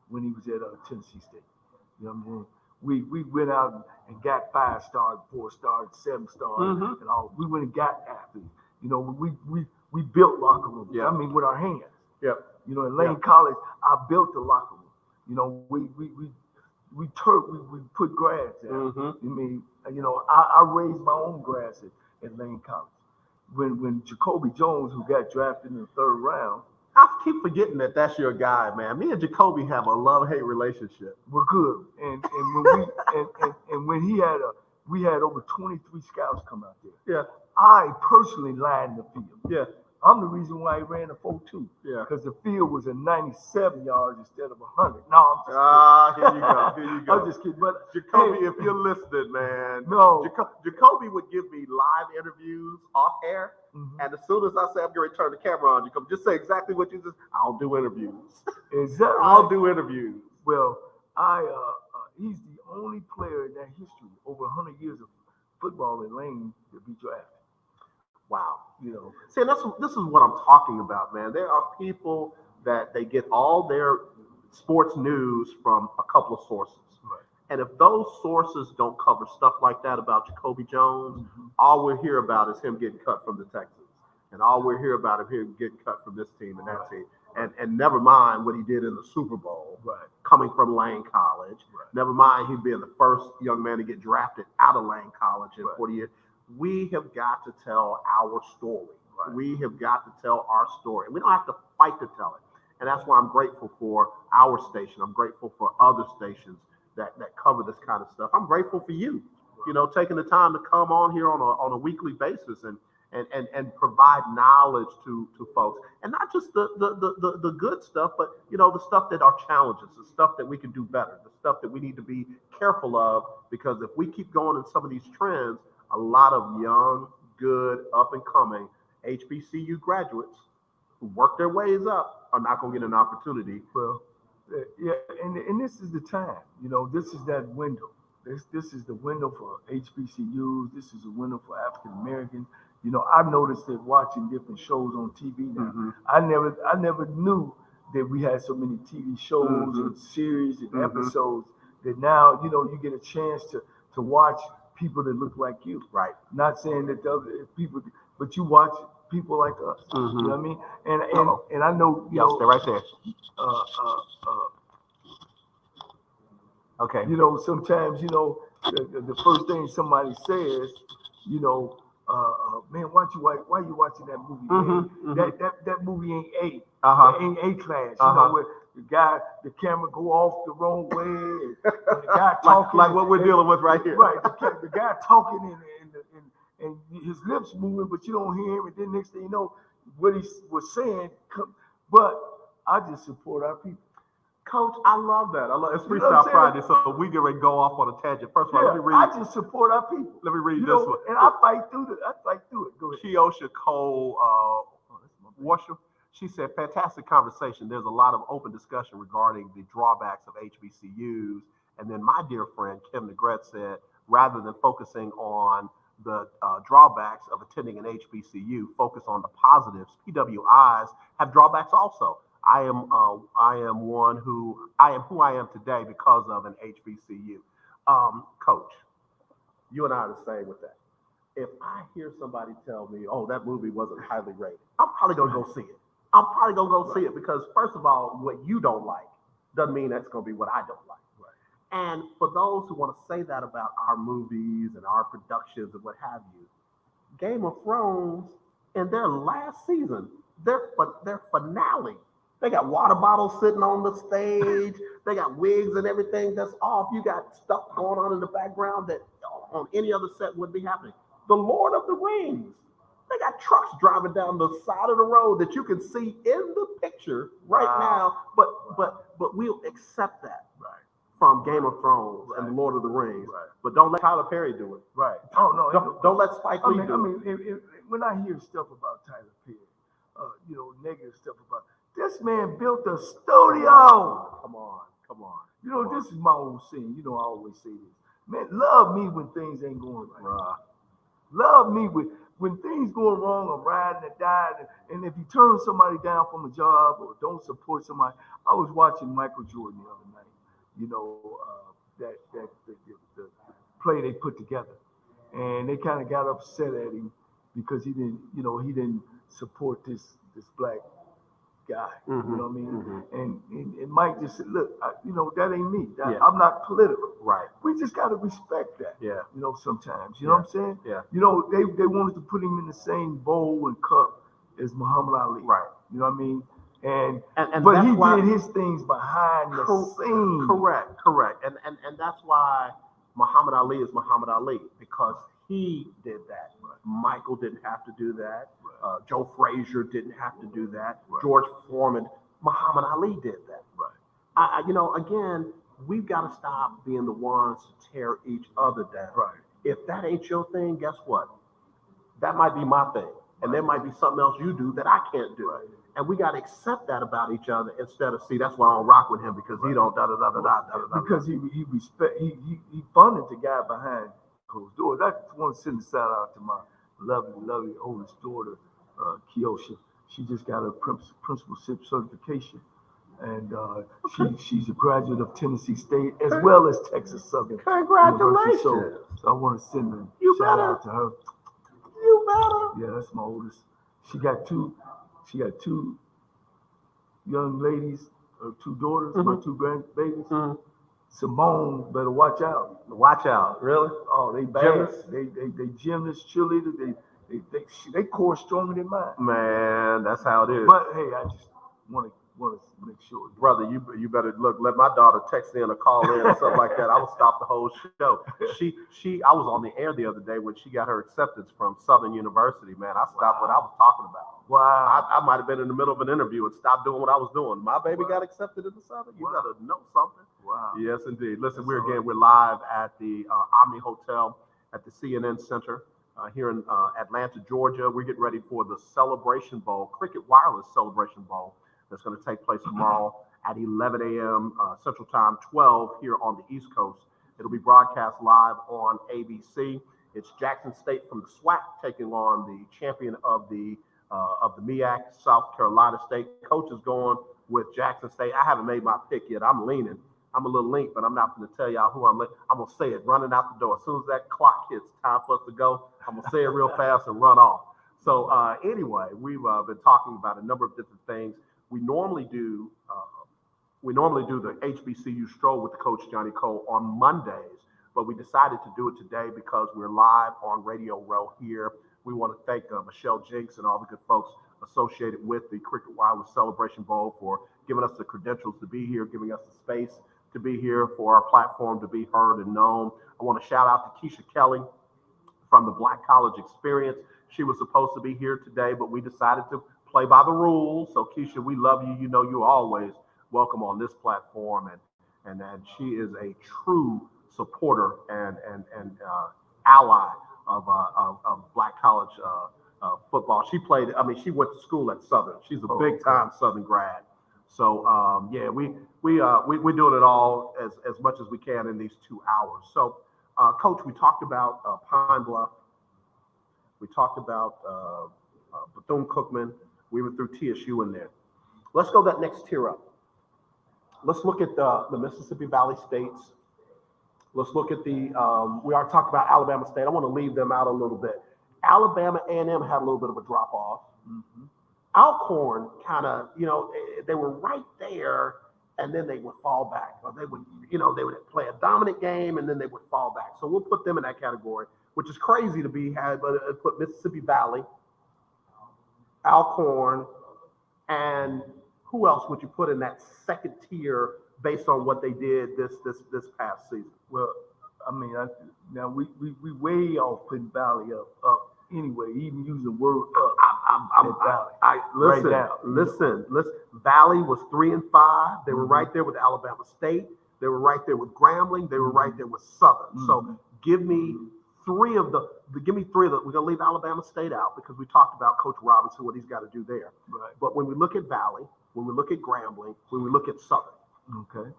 when he was at Tennessee State. You know what I mean? We went out and got 5-star, 4-star, 7-star, Mm-hmm. and all. We went and got athletes. You know, we built locker rooms. Yeah. I mean, with our hands. Yep. You know, in Lane College, I built the locker room. You know, we put grass down. Mm-hmm. I mean, I raised my own grass at Lane College. When Jacoby Jones, who got drafted in the 3rd round, I keep forgetting that that's your guy, man. Me and Jacoby have a love-hate relationship. we're good. And when when we had over 23 scouts come out there. Yeah, I personally lined the field. yeah, I'm the reason why he ran a 4.2. yeah. Because the field was a 97 yards instead of 100. No, Ah, here you go. Here you go. I'm just kidding. But Jacoby, hey, if you're listening, man, no. Jacoby would give me live interviews off air, Mhm. and as soon as I say I'm going to turn the camera on, Jacoby, just say exactly what you just. I'll do interviews. Is that right? I'll do interviews. Well, he's the only player in that history over 100 years of football in Lane to be drafted. Wow. You know, See, this is what I'm talking about, man. There are people that they get all their sports news from a couple of sources. right. And if those sources don't cover stuff like that about Jacoby Jones, Mm-hmm. all we'll hear about is him getting cut from the Texans. And all we'll hear about is him getting cut from this team and that Right. team. And never mind what he did in the Super Bowl, Right. coming from Lane College. Right. Never mind him being the first young man to get drafted out of Lane College in Right. 40 years. We have got to tell our story. Right. We have got to tell our story. We don't have to fight to tell it. And that's why I'm grateful for our station. I'm grateful for other stations that cover this kind of stuff. I'm grateful for you, taking the time to come on here on a weekly basis and provide knowledge to folks. And not just the good stuff, but, the stuff that are challenges, the stuff that we can do better, the stuff that we need to be careful of, because if we keep going in some of these trends, a lot of young, good, up-and-coming HBCU graduates who work their ways up are not going to get an opportunity. Well, yeah, and this is the time. This is that window. This is the window for HBCUs. This is a window for African Americans. I've noticed that watching different shows on TV now. Mm-hmm. I never knew that we had so many TV shows Mm-hmm. and series and Mm-hmm. episodes that now you get a chance to watch people that look like you. Right. Not saying that the other people, but you watch people like us. Mm-hmm. You know what I mean? Uh-oh. And I know Stay right there. Okay. Sometimes the first thing somebody says, man, why you watching that movie? Mm-hmm. Man? That movie ain't A. Uh-huh. It ain't A class. Uh-huh. Where the camera go off the wrong way, and the guy talking like what we're dealing with right here. Right, the guy talking and his lips moving, but you don't hear him. And then next thing you know, what he was saying. But I just support our people. Coach, I love that. It's You know what Freestyle I'm Friday, so we get ready to go off on a tangent. First of all, Yeah, let me read. I just support our people. Let me read You this know, one. and I fight through it. Go ahead. Keosha Cole Worship. She said, fantastic conversation. There's a lot of open discussion regarding the drawbacks of HBCUs. And then my dear friend, Kim Negret, said, rather than focusing on the drawbacks of attending an HBCU, focus on the positives. PWIs have drawbacks also. I am who I am today because of an HBCU. Coach, you and I are the same with that. If I hear somebody tell me, oh, that movie wasn't highly rated, I'm probably going to go see it. I'm probably going to go see it because, first of all, what you don't like doesn't mean that's going to be what I don't like. Right. And for those who want to say that about our movies and our productions and what have you, Game of Thrones, in their last season, their finale, they got water bottles sitting on the stage. They got wigs and everything that's off. You got stuff going on in the background that on any other set wouldn't be happening. The Lord of the Rings, they got trucks driving down the side of the road that you can see in the picture right now. But we'll accept that from Game of Thrones and the Lord of the Rings. Right. But don't let Tyler Perry do it. Right. Oh no. Don't let Spike Lee do it. When I hear stuff about Tyler Perry, negative stuff about this man built a studio. Come on. This is my old saying. I always say this. Man, love me when things ain't going right. Love me when things going wrong. I'm riding or dying. And if you turn somebody down from a job or don't support somebody, I was watching Michael Jordan the other night. The play they put together, and they kind of got upset at him because he didn't support this black guy. Mm-hmm. You know what I mean? Mm-hmm. And Mike just said, look, that ain't me. Yeah. I'm not political. Right. We just got to respect that. Yeah. Sometimes. You know what I'm saying? Yeah. They wanted to put him in the same bowl and cup as Muhammad Ali. Right. You know what I mean? And but he did his things behind the scenes. Correct. And that's why Muhammad Ali is Muhammad Ali, because he did that. Right. Michael didn't have to do that. Right. Joe Frazier didn't have to do that. Right. George Foreman, Muhammad Ali did that. Right. Again, we've got to stop being the ones to tear each other down. Right. If that ain't your thing, guess what? That might be my thing. And there might be something else you do that I can't do. Right. And we got to accept that about each other instead of, that's why I don't rock with him, because he don't da-da-da-da-da-da-da. Because he funded the guy behind closed doors. I just want to send a shout out to my lovely oldest daughter, Kiosha. She just got her principalship certification. And she's a graduate of Tennessee State as well as Texas Southern. Congratulations. So I want to send a shout out to her. You better. Yeah, that's my oldest. She got two young ladies, two daughters, my two grandbabies. Mm-hmm. Simone, better watch out. Watch out. Really? Oh, they bad. Gymnasts? They gymnasts, cheerleaders. They core stronger than mine. Man, that's how it is. But hey, I just want to make sure. Brother, you better let my daughter text in or call in or something like that. I will stop the whole show. I was on the air the other day when she got her acceptance from Southern University, man. I stopped what I was talking about. Wow. I might have been in the middle of an interview and stopped doing what I was doing. My baby got accepted into Southern. You better know something. Wow. Yes, indeed. Listen, we're live at the Omni Hotel at the CNN Center here in Atlanta, Georgia. We're getting ready for the Celebration Bowl, Cricket Wireless Celebration Bowl, that's going to take place tomorrow at 11 a.m. Central Time, 12 here on the East Coast. It'll be broadcast live on ABC. It's Jackson State from the SWAC taking on the champion of the MEAC, South Carolina State. Coach is going with Jackson State. I haven't made my pick yet. I'm leaning. I'm a little late, but I'm not going to tell y'all who I'm going to say it running out the door. As soon as that clock hits, time for us to go, I'm going to say it real fast and run off. So anyway, we've been talking about a number of different things. We normally do the HBCU Stroll with Coach Johnnie Cole on Mondays, but we decided to do it today because we're live on Radio Row here. We want to thank Michelle Jinks and all the good folks associated with the Cricket Wireless Celebration Bowl for giving us the credentials to be here, giving us the space to be here, for our platform to be heard and known. I want to shout out to Keisha Kelly from the Black College Experience. She was supposed to be here today, but we decided to play by the rules. So Keisha, we love you. You know you're always welcome on this platform, and she is a true supporter and ally of Black College football. She went to school at Southern. She's a big time Southern grad. So we're doing it all as much as we can in these 2 hours. So Coach, we talked about Pine Bluff. We talked about Bethune-Cookman. We were through TSU in there. Let's go that next tier up. Let's look at the Mississippi Valley states. Let's look at we already talked about Alabama State. I want to leave them out a little bit. Alabama A&M had a little bit of a drop off. Mm-hmm. Alcorn kind of, they were right there, and then they would fall back. Or they would play a dominant game, and then they would fall back. So we'll put them in that category, which is crazy to but put Mississippi Valley, Alcorn, and who else would you put in that second tier based on what they did this past season? Well, I mean, now we way off putting Valley up anyway, even using the word up. Listen. Valley was 3-5. They were right there with Alabama State. They were right there with Grambling. They were right there with Southern. Mm-hmm. So give me three of the. We're gonna leave Alabama State out because we talked about Coach Robinson, what he's got to do there. Right. But when we look at Valley, when we look at Grambling, when we look at Southern, okay,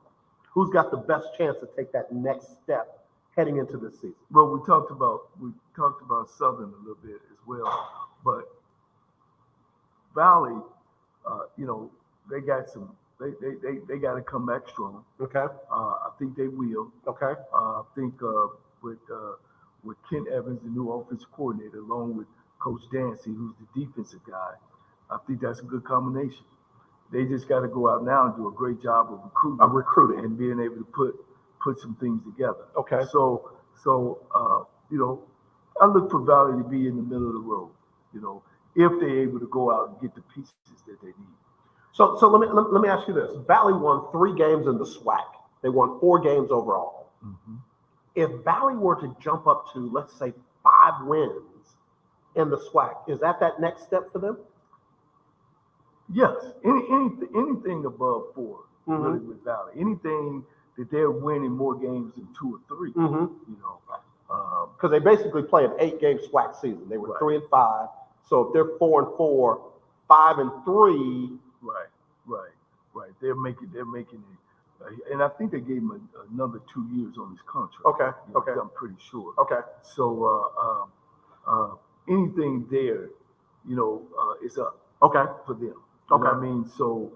who's got the best chance to take that next step heading into this season? Well, we talked about Southern a little bit as well, but Valley, they got some. They got to come back strong. Okay. I think they will. Okay. I think with Kent Evans, the new offensive coordinator, along with Coach Dancy, who's the defensive guy, I think that's a good combination. They just got to go out now and do a great job of recruiting and being able to put some things together. Okay. So I look for Valley to be in the middle of the road. If they're able to go out and get the pieces that they need. So let me ask you this: Valley won 3 games in the SWAC. They won 4 games overall. Mm-hmm. If Valley were to jump up to, let's say, 5 wins in the SWAC, is that next step for them? Yes. Anything above 4, Mm-hmm. really, with Valley. Anything that they're winning more games than 2 or 3. Mm-hmm. Because they basically play an 8-game SWAC season. They were 3-5. So if they're 4-4, 5-3. Right. They're making it, and I think they gave him another 2 years on his contract. Okay. I'm pretty sure. Okay. So anything there, is up. Okay. For them. Okay. I mean, so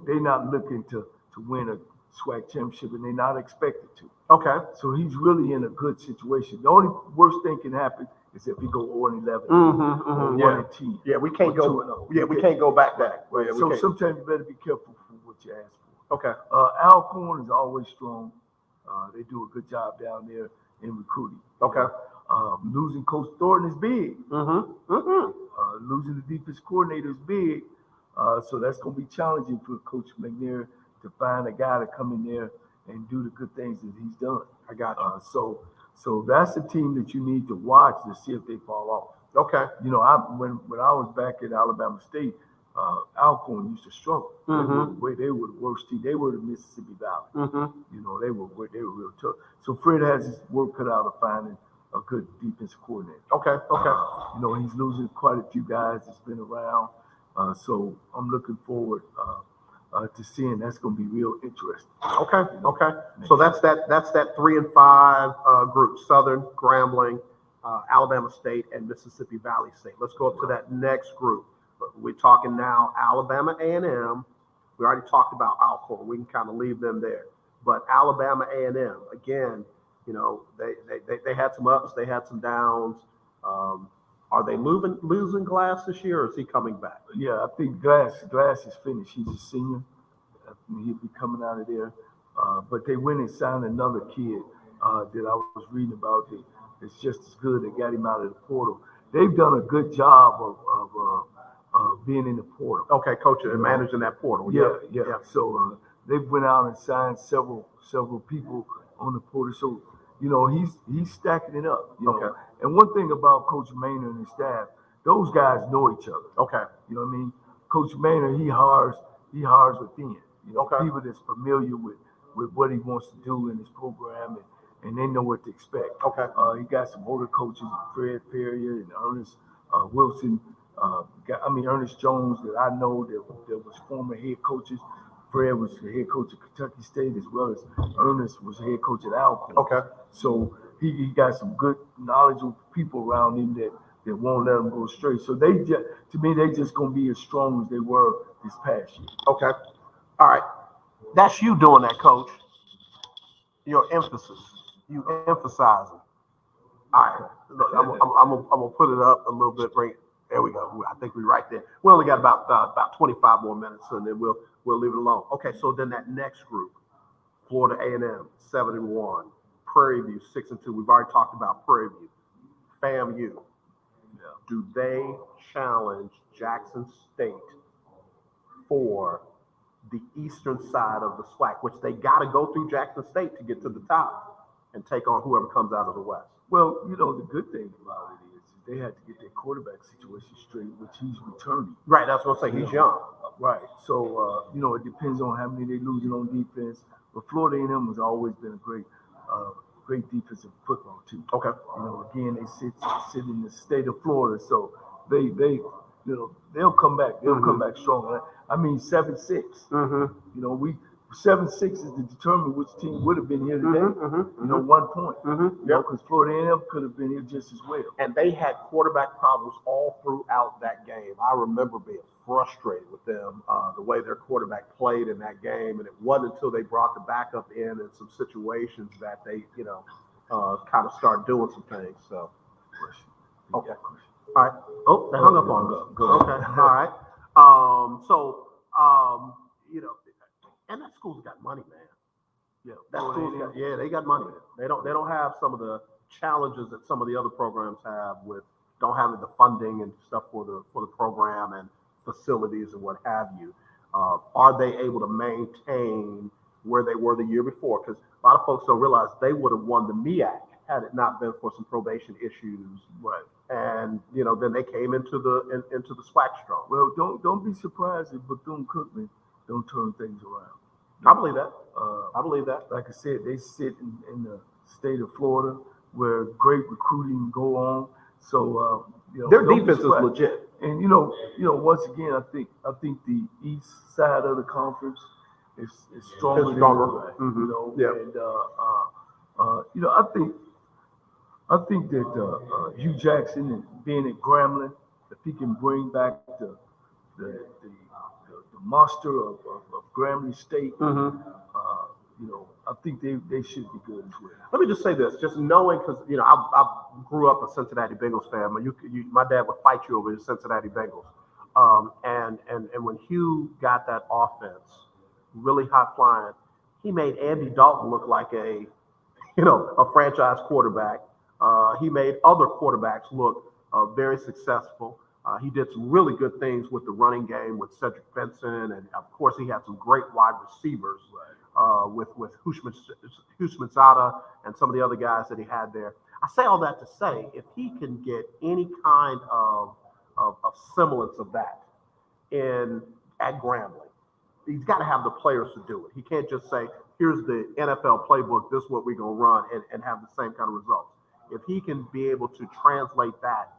they're not looking to win a SWAC championship, and they're not expected to. Okay. So he's really in a good situation. The only worst thing can happen is if he go 0-11 Mm-hmm. or Yeah. 1-10. Yeah, we can't go. 2-0. Yeah, we can't go back that. Right. Yeah, So sometimes you better be careful for what you ask for. Okay. Alcorn is always strong. They do a good job down there in recruiting. Okay. Losing Coach Thornton is big. Mm-hmm. Mm-hmm. Losing the defense coordinator is big. So that's going to be challenging for Coach McNair to find a guy to come in there and do the good things that he's done. I got you. So that's a team that you need to watch to see if they fall off. Okay. When I was back at Alabama State, Alcorn used to struggle. Mm-hmm. They were the worst team. They were the Mississippi Valley. Mm-hmm. They were real tough. So Fred has his work cut out of finding a good defensive coordinator. Okay. Okay. He's losing quite a few guys that's been around. So I'm looking forward to seeing. That's going to be real interesting. Okay. Okay. So that's that 3-5 group: Southern, Grambling, Alabama State, and Mississippi Valley State. Let's go up to that next group. We're talking now Alabama A&M. We already talked about Alcorn. We can kind of leave them there. But Alabama A&M, again, they had some ups, they had some downs. Are they losing Glass this year, or is he coming back? Yeah, I think Glass is finished. He's a senior. He'll be coming out of there. But they went and signed another kid that I was reading about that's just as good. They got him out of the portal. They've done a good job of being in the portal. Okay, coaching and managing that portal. Yeah. So they went out and signed several people on the portal. So he's stacking it up. Okay. And one thing about Coach Maynard and his staff, those guys know each other. Okay. You know what I mean? Coach Maynard, he hires within. Okay. People that's familiar with what he wants to do in his program, and they know what to expect. Okay. He got some older coaches, Fred Ferrier and Ernest Wilson. Ernest Jones that I know that was former head coaches. Fred was the head coach at Kentucky State, as well as Ernest was the head coach at Alcorn. Okay. So he got some good knowledgeable people around him that won't let him go straight. So they just gonna be as strong as they were this past year. Okay. All right. That's you doing that, Coach. Your emphasis. You emphasizing. All right. Look, I'm gonna put it up a little bit. Bring it. There we go. I think we're right there. We only got about 25 more minutes, and then we'll leave it alone. Okay. So then that next group, Florida A&M 7-1, Prairie View 6-2. We've already talked about Prairie View. FAMU. Yeah. Do they challenge Jackson State for the eastern side of the SWAC, which they got to go through Jackson State to get to the top and take on whoever comes out of the West? Well, the good thing about it is they had to get their quarterback situation straight, which he's returning. Right, that's what I'm saying. He's young. Right. So, it depends on how many they're losing on defense. But Florida A&M has always been a great defensive football team. Okay. Again, they sit in the state of Florida, so they'll come back. They'll come back strong. 7-6. Mm-hmm. 7-6 is to determine which team would have been here today. 1 point. Because Florida A&M could have been here just as well. And they had quarterback problems all throughout that game. I remember being frustrated with them, the way their quarterback played in that game. And it wasn't until they brought the backup in some situations that they, kind of started doing some things. So, okay. All right. Oh, they hung up on me. Go ahead. Okay. All right. So You know, and that school's got money, man. Yeah, They got money. They don't have some of the challenges that some of the other programs have with don't having the funding and stuff for the program and facilities and what have you. Are they able to maintain where they were the year before? Because a lot of folks don't realize they would have won the MEAC had it not been for some probation issues. Right. And then they came into the SWAC Stroll. Well, don't be surprised if Bethune-Cookman don't turn things around. I believe that. I believe that. Like I said, they sit in the state of Florida where great recruiting go on. So their defense is legit. And once again, I think the east side of the conference is stronger. It's stronger. And I think that Hugh Jackson and being at Grambling, if he can bring back the monster of Grambling State, I think they should be good as well. Let me just say this, just knowing, because I grew up a Cincinnati Bengals fan. My dad would fight you over his Cincinnati Bengals, and when Hugh got that offense really high flying, he made Andy Dalton look like a franchise quarterback. He made other quarterbacks look very successful. He did some really good things with the running game with Cedric Benson, and of course he had some great wide receivers with Hushmanzada and some of the other guys that he had there. I say all that to say, if he can get any kind of semblance of that at Grambling, he's got to have the players to do it. He can't just say, here's the NFL playbook, this is what we're going to run, and have the same kind of results. If he can be able to translate that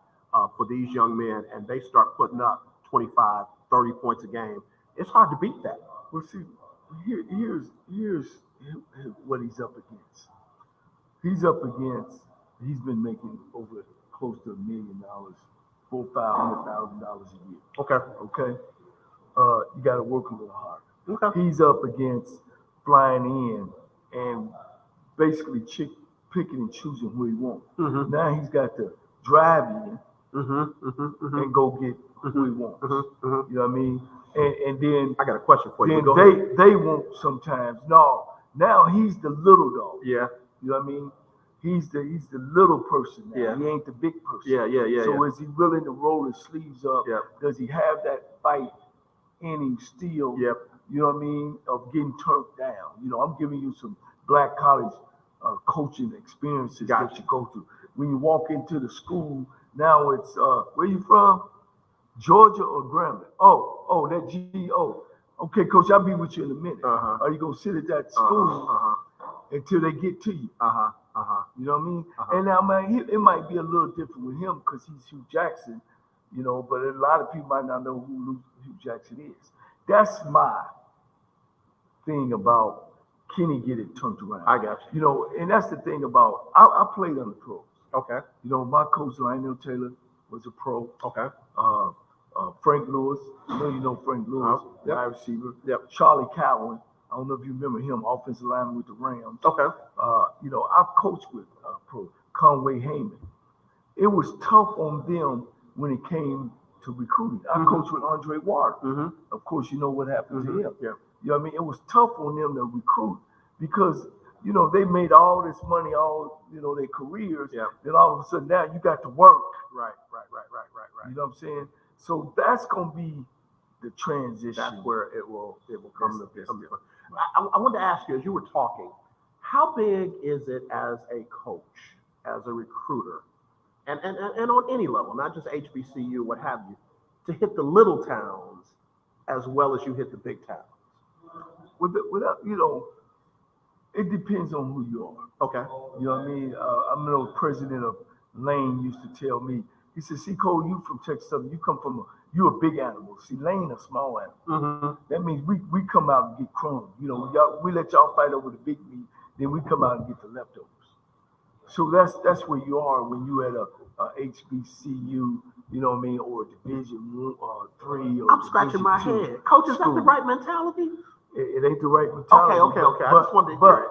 for these young men and they start putting up 25, 30 points a game, it's hard to beat that. Well, see, here's what he's up against. He's been making over close to $1 million, $400,000-$500,000 a year. Okay. You got to work a little harder. Okay. He's up against flying in and basically picking and choosing who he wants. Mm-hmm. Now he's got to drive in and go get who he wants. You know what I mean? And then I got a question for you. Then they won't sometimes. No, now he's the little dog. Yeah. You know what I mean? He's the little person now. Yeah. He ain't the big person. Yeah. So is he willing to roll his sleeves up? Yeah. Does he have that fight in him still? Yep. You know what I mean? Of getting turned down. I'm giving you some black college coaching experiences that you go through. When you walk into the school, now it's where you from? Georgia or Grambling? Oh, that GO. Okay, coach, I'll be with you in a minute. Are you gonna sit at that school until they get to you? You know what I mean? And now, man, it might be a little different with him because he's Hugh Jackson, but a lot of people might not know who Hugh Jackson is. That's my thing about can he get it turned around? I got you. And that's the thing about I played on the pros. Okay. My coach Lionel Taylor was a pro. Okay. Frank Lewis, you know Frank Lewis, Yep. wide receiver. Yep. Charlie Cowan, I don't know if you remember him, offensive lineman with the Rams. Okay. I've coached with pro Conway Hayman. It was tough on them when it came to recruiting. I coached with Andre Ward. Of course, you know what happened to him. Yeah. You know what I mean? It was tough on them to recruit because they made all this money, all their careers. Yeah. Then all of a sudden now you got to work. Right. You know what I'm saying? So that's gonna be the transition. That's where it will come to this. I wanted to ask you, as you were talking, how big is it as a coach, as a recruiter, and on any level, not just HBCU, what have you, to hit the little towns as well as you hit the big towns? Without, it depends on who you are. Okay. You know what I mean? I know the president of Lane used to tell me, he said, see, Cole, you from Texas Southern, you a big animal. See, Lane a small animal. That means we come out and get crumbs. We let y'all fight over the big meat, then we come out and get the leftovers. So that's where you are when you at a HBCU, you know what I mean, or Division 3. Or I'm scratching my head. Coach, is that the right mentality? It ain't the right mentality. Okay. I just wanted to hear it.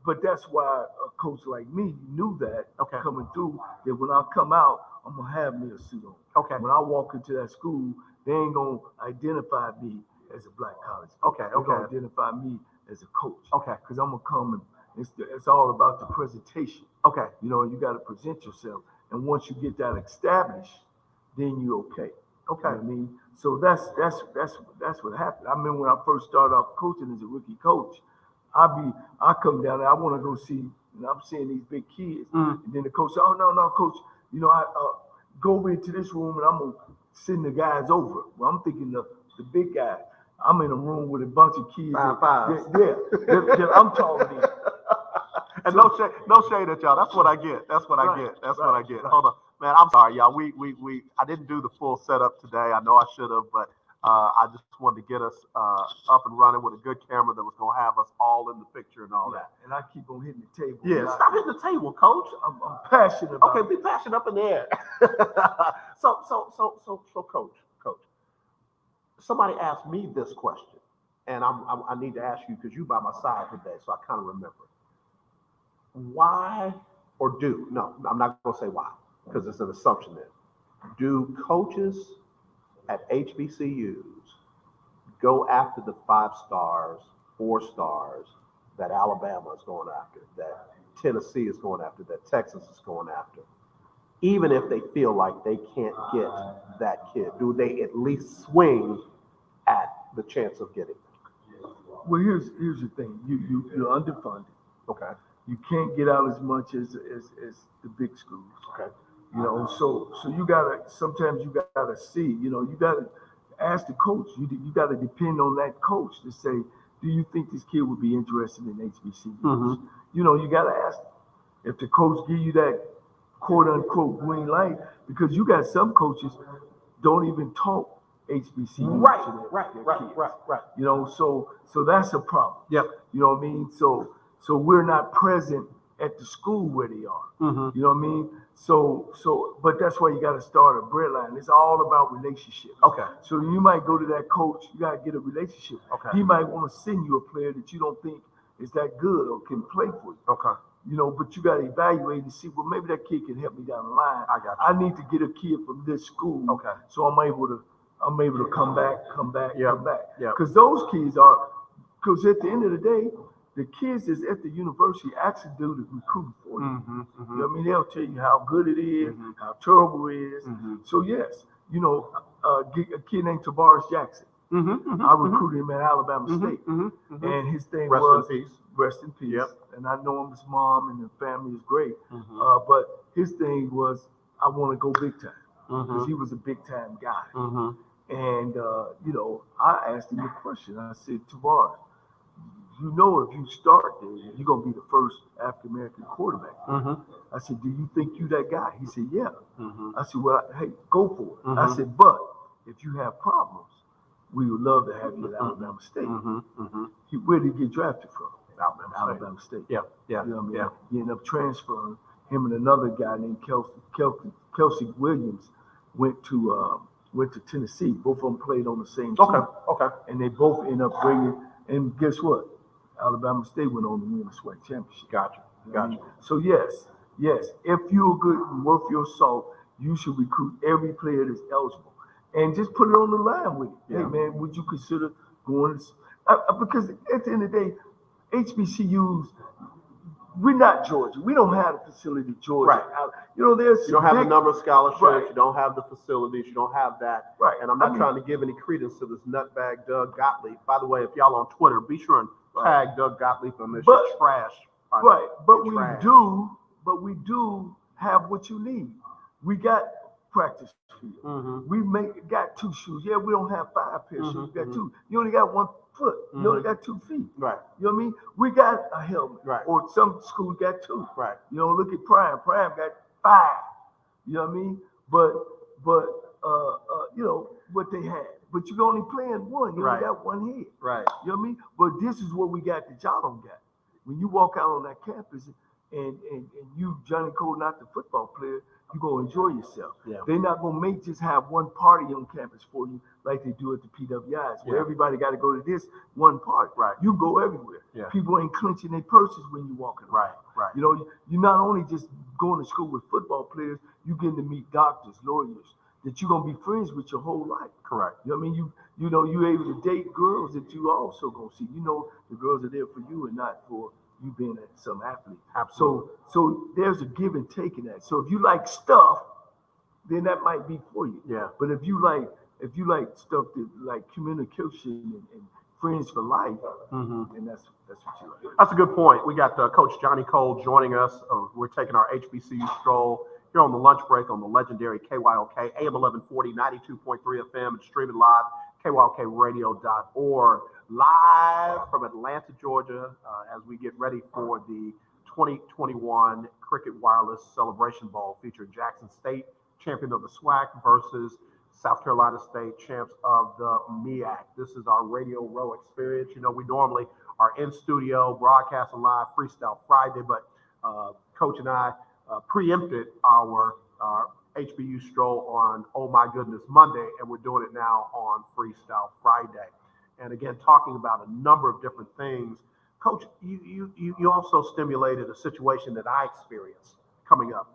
But that's why a coach like me knew that coming through, that when I come out, I'm going to have me a suit on. Okay. When I walk into that school, they ain't going to identify me as a black college. Okay, They're gonna okay. identify me as a coach. Okay. Because I'm gonna come and it's all about the presentation. Okay. You know, you got to present yourself, and once you get that established, then you're okay. Okay. You know what I mean? So that's what happened. I remember when I first started off coaching as a rookie coach, I come down there, I want to go see, and I'm seeing these big kids, and then the coach said, "Oh no, coach, you know, I go over into this room and I'm gonna send the guys over." Well, I'm thinking the big guy. I'm in a room with a bunch of kids. Fives. Yeah, I'm taller than. And no shade at y'all. That's what I get. That's what I get. That's what I get. Hold on, man. I'm sorry, y'all. I didn't do the full setup today. I know I should have, but I just wanted to get us up and running with a good camera that was gonna have us all in the picture and all that. And I keep on hitting the table. Yeah, stop hitting the table, coach. I'm passionate about Okay, be passionate up in the air. So, coach. Somebody asked me this question, and I need to ask you because you by my side today, so I kind of remember. Why or do? No, I'm not going to say why because it's an assumption there. Do coaches at HBCUs go after the 5 stars, 4 stars that Alabama is going after, that Tennessee is going after, that Texas is going after, even if they feel like they can't get that kid? Do they at least swing at the chance of getting it? Well, here's the thing. You're underfunded. Okay. You can't get out as much as the big schools. Okay. You know, so sometimes you gotta see, you know, you gotta ask the coach. You gotta depend on that coach to say, do you think this kid would be interested in HBCUs? Mm-hmm. You know, you gotta ask them. If the coach give you that quote unquote green light, because you got some coaches don't even talk HBCUs. Right. You know, so that's a problem. Yep. You know what I mean? So we're not present at the school where they are. Mm-hmm. You know what I mean? So, but that's why you got to start a breadline. It's all about relationships. Okay. So you might go to that coach. You got to get a relationship. Okay. He might want to send you a player that you don't think is that good or can play for you. Okay. You know, but you got to evaluate and see, well, maybe that kid can help me down the line. I got you. I need to get a kid from this school. Okay. So I'm able to come back. Yeah. Because those kids are, because at the end of the day, the kids that's at the university actually do the recruiting for you. Mm-hmm, mm-hmm. You know what I mean? They'll tell you how good it is, Mm-hmm. how terrible it is. Mm-hmm. So yes, you know, a kid named Tavares Jackson. Mm-hmm, mm-hmm, I recruited him at Alabama mm-hmm, State, mm-hmm, mm-hmm. and his thing Rest was in peace. rest in peace. Yep. And I know him, his mom and the family is great. Mm-hmm. But his thing was, I want to go big time because Mm-hmm. he was a big time guy. Mm-hmm. And you know, I asked him a question. I said, Tavares, you know, if you start there, you're gonna be the first African American quarterback. Mm-hmm. I said, do you think you that guy? He said, yeah. Mm-hmm. I said, well, hey, go for it. Mm-hmm. I said, but if you have problems, we would love to have you at Alabama State. Mm-hmm. Mm-hmm. Where did he get drafted from? Alabama State. Yeah. You know what I mean? Yeah. He ended up transferring. Him and another guy named Kelsey Williams went to Tennessee. Both of them played on the same team. Okay. And they both ended up bringing. And guess what? Alabama State went on to win the SWAC championship. Gotcha. So yes, if you're good and worth your salt, you should recruit every player that's eligible, and just put it on the line with it. Yeah. Hey man, would you consider going? Because at the end of the day, HBCUs, we're not Georgia. We don't have the facility Georgia. Right. You know, there's You don't have the number of scholarships. Right. You don't have the facilities. You don't have that. Right. And I'm not trying to give any credence to this nutbag Doug Gottlieb. By the way, if y'all on Twitter, be sure and tag Doug Gottlieb on this trash. Right. But trash. we do have what you need. We got practice field. Mm-hmm. We got 2 shoes. Yeah, we don't have 5 pair of shoes. We got Mm-hmm. 2. You only got 1 foot. Mm-hmm. You only got 2 feet. Right. You know what I mean? We got a helmet. Right. Or some schools got 2. Right. You know, look at Prime. Prime got 5. You know what I mean? But you know what they had. But you can only play in 1. You Right. only got 1 head. Right. You know what I mean? But this is what we got that y'all don't got. When you walk out on that campus and you, Johnnie Cole, not the football player, you're going to enjoy yourself. Yeah. They're not going to just have one party on campus for you like they do at the PWIs, where Yeah. everybody got to go to this one party. Right. You go everywhere. Yeah. People ain't clenching their purses when you walking around. Right. You know, you're not only just going to school with football players, you getting to meet doctors, lawyers, that you're going to be friends with your whole life. Correct. You know what I mean? You know, you able to date girls that you also gonna see. You know, the girls are there for you and not for you being some athlete. Absolutely. So there's a give and take in that. So if you like stuff, then that might be for you. Yeah. But if you like stuff that like communication and friends for life, then that's what you like. That's a good point. We got Coach Johnnie Cole joining us. We're taking our HBCU stroll here on the lunch break on the legendary KYOK, AM 1140, 92.3 FM, and streaming live, KYOKradio.org, live from Atlanta, Georgia, as we get ready for the 2021 Cricket Wireless Celebration Bowl featuring Jackson State, champion of the SWAC, versus South Carolina State, champs of the MEAC. This is our Radio Row experience. You know, we normally are in studio, broadcasting live, Freestyle Friday, but Coach and I preempted our HBU Stroll on Oh My Goodness Monday, and we're doing it now on Freestyle Friday. And again, talking about a number of different things. Coach, you also stimulated a situation that I experienced coming up.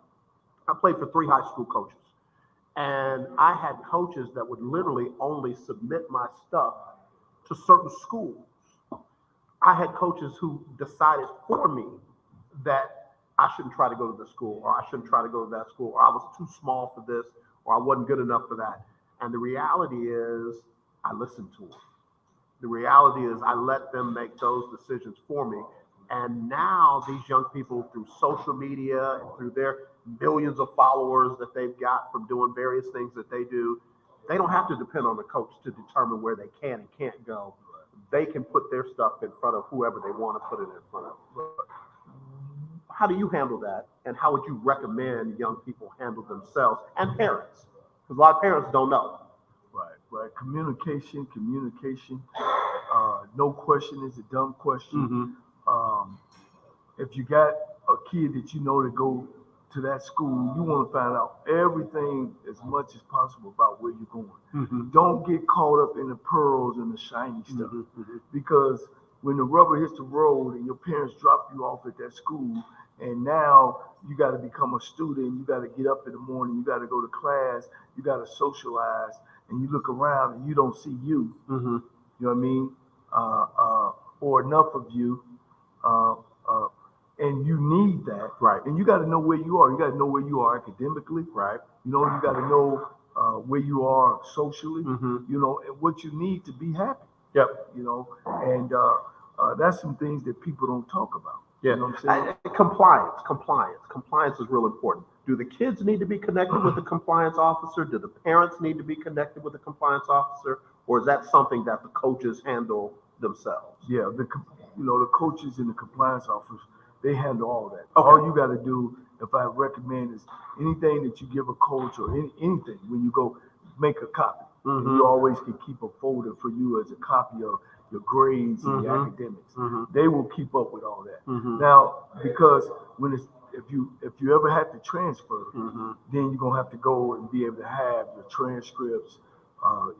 I played for 3 high school coaches, and I had coaches that would literally only submit my stuff to certain schools. I had coaches who decided for me that I shouldn't try to go to this school, or I shouldn't try to go to that school, or I was too small for this, or I wasn't good enough for that. And the reality is I listened to them. The reality is I let them make those decisions for me. And now these young people, through social media and through their millions of followers that they've got from doing various things that they do, they don't have to depend on the coach to determine where they can and can't go. They can put their stuff in front of whoever they want to put it in front of. How do you handle that? And how would you recommend young people handle themselves, and parents? Because a lot of parents don't know. Right. Communication. No question is a dumb question. If you got a kid that you know to go to that school, you want to find out everything as much as possible about where you're going. Don't get caught up in the pearls and the shiny stuff, because when the rubber hits the road and your parents drop you off at that school, and now you got to become a student, you got to get up in the morning, you got to go to class, you got to socialize, and you look around and you don't see you. You know what I mean? Or enough of you. And you need that. Right. And you got to know where you are. You got to know where you are academically. Right. You know, you got to know where you are socially, you know, and what you need to be happy. Yep. You know, and that's some things that people don't talk about. Yeah. You know what I'm saying? Compliance is real important. Do the kids need to be connected with the compliance officer? Do the parents need to be connected with the compliance officer? Or is that something that the coaches handle themselves? Yeah, the coaches and the compliance officers, they handle all that. Okay. All you got to do, if I recommend, is anything that you give a coach or anything, when you go, make a copy. And you always can keep a folder for you as a copy of your grades and your academics. They will keep up with all that. Now, because if you ever have to transfer, then you're gonna have to go and be able to have your transcripts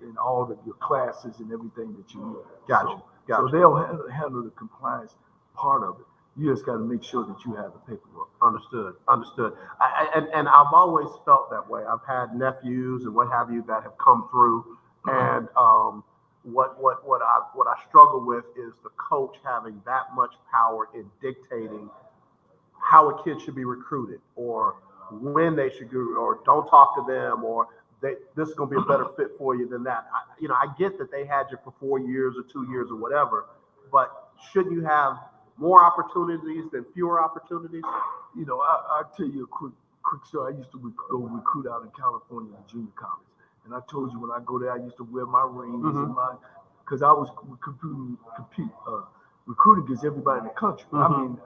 in all of your classes and everything that you need. Gotcha. So they'll handle the compliance part of it. You just got to make sure that you have the paperwork. Understood. And I've always felt that way. I've had nephews and what have you that have come through, and what I struggle with is the coach having that much power in dictating how a kid should be recruited, or when they should go, or don't talk to them, or this is going to be a better fit for you than that. I get that they had you for 4 years or 2 years or whatever, but shouldn't you have more opportunities than fewer opportunities? You know, I'll tell you a quick story. I used to go recruit out in California in junior college. And I told you when I go there, I used to wear my rings and because I was recruiting against everybody in the country. I mean,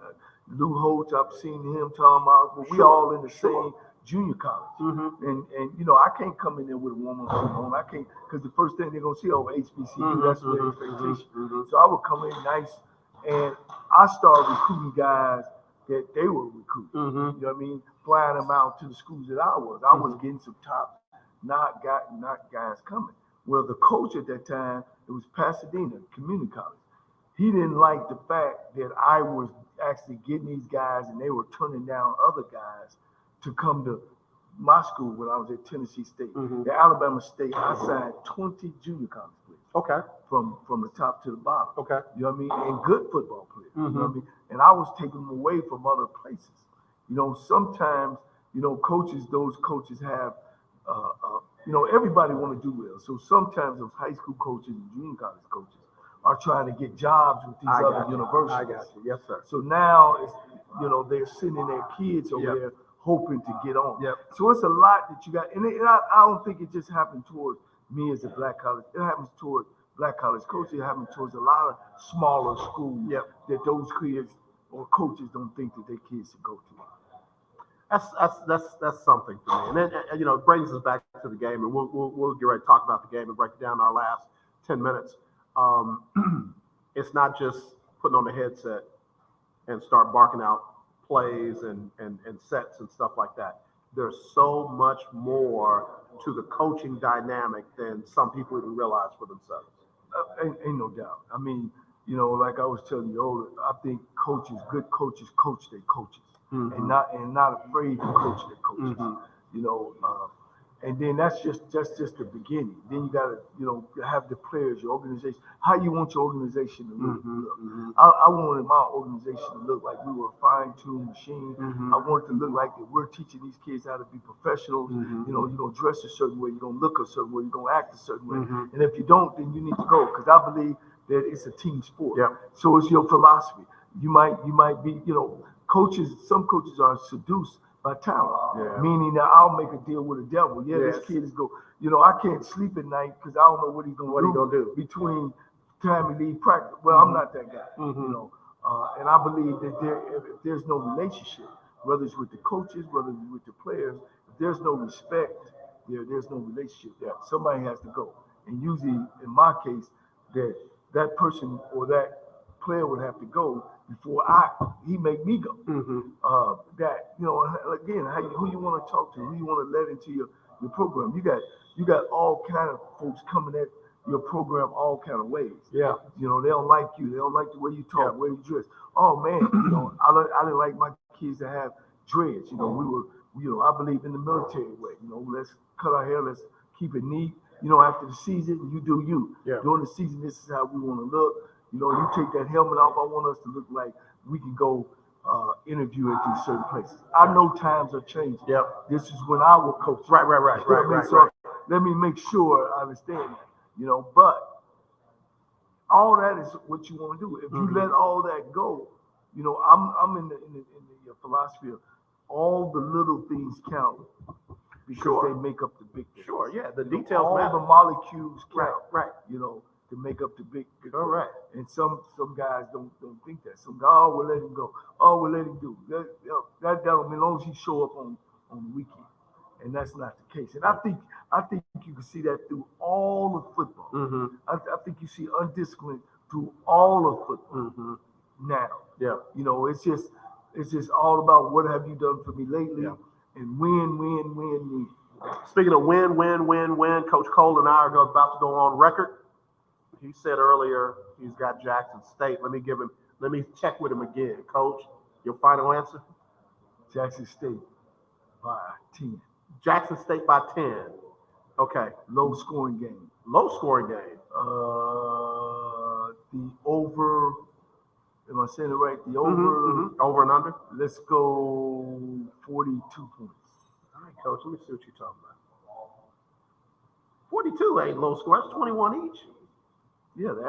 Lou Holtz, I've seen him talking about, well, we all in the same junior college. And you know, I can't come in there with a warm-up suit on. I can't, because the first thing they're going to see, HBCU, that's their expectation. So I would come in nice, and I started recruiting guys that they were recruiting. You know what I mean? Flying them out to the schools that I was. I was getting some top not guys coming. Well, the coach at that time, it was Pasadena Community College. He didn't like the fact that I was actually getting these guys and they were turning down other guys to come to my school when I was at Tennessee State. At Alabama State, I signed 20 junior college players. Okay. from the top to the bottom. Okay. You know what I mean? And good football players. You know what I Mhm. mean? And I was taking them away from other places. You know, sometimes, you know, those coaches have, you know, everybody want to do well. So sometimes those high school coaches and junior college coaches are trying to get jobs with these I other got you. universities. I got you. Yes, sir. So now, it's, you know, they're sending their kids over Yep. there hoping to get on. Yep. So it's a lot that you got. And I don't think it just happened towards me as a black college. It happens towards black college coaches. It happens towards a lot of smaller schools Yep. that those kids or coaches don't think that their kids should go to. That's something for me, and then you know, it brings us back to the game, and we'll get ready to talk about the game and break it down in our last 10 minutes. It's not just putting on the headset and start barking out plays and sets and stuff like that. There's so much more to the coaching dynamic than some people even realize for themselves. Ain't no doubt. I mean, you know, like I was telling you earlier, I think good coaches coach their coaches, and not afraid to coach their coaches. You know, and then that's just the beginning. Then you gotta, you know, have the players, your organization, how you want your organization to look. I wanted my organization to look like we were a fine-tuned machine. I want it to look like that we're teaching these kids how to be professionals. You know, you're gonna dress a certain way, you're gonna look a certain way, you're gonna act a certain way. And if you don't, then you need to go, because I believe that it's a team sport. Yep. So it's your philosophy. You might be, you know, some coaches are seduced by talent, meaning that I'll make a deal with the devil. This kid is you know, I can't sleep at night because I don't know what he's gonna do between time he leave practice. Well, I'm not that guy, you know, and I believe that if there's no relationship, whether it's with the coaches, whether it's with the players, if there's no respect, there's no relationship there. Somebody has to go, and usually, in my case, that person or that player would have to go before he make me go. That, you know, again, who you want to talk to, who you want to let into your program. You got all kind of folks coming at your program all kind of ways. Yeah. You know, they don't like you. They don't like the way you talk, the way you dress. Oh man, you know, I didn't like my kids to have dreads. You know, I believe in the military way. You know, let's cut our hair, let's keep it neat. You know, after the season, you do you. Yeah. During the season, this is how we want to look. You know, you take that helmet off. I want us to look like we can go interview at these certain places. I know times are changing. Yep. This is when I was coach. Right. So let me make sure I understand that. You know, but all that is what you want to do. If you let all that go, you know, I'm in the philosophy of all the little things count because they make up the big things. Sure, yeah, the You know, details all matter. the molecules count. Right. You know, to make up the big. All right. And some guys don't think that. Some guys, oh, we'll let him go. Oh, we'll let him do. That don't mean as long as he show up on the weekend. And that's not the case. And I think you can see that through all of football. I think you see undisciplined through all of football now. Yeah. You know, it's just all about what have you done for me lately, and win. Speaking of win, Coach Cole and I are about to go on record. He said earlier he's got Jackson State. Let me check with him again. Coach, your final answer? Jackson State by 10. Jackson State by 10. Okay. Low scoring game. Low scoring game. The over. Am I saying it right? The over. Over and under. Let's go 42 points. All right, Coach. Let me see what you're talking about. 42 ain't low score. That's 21 each. Yeah, the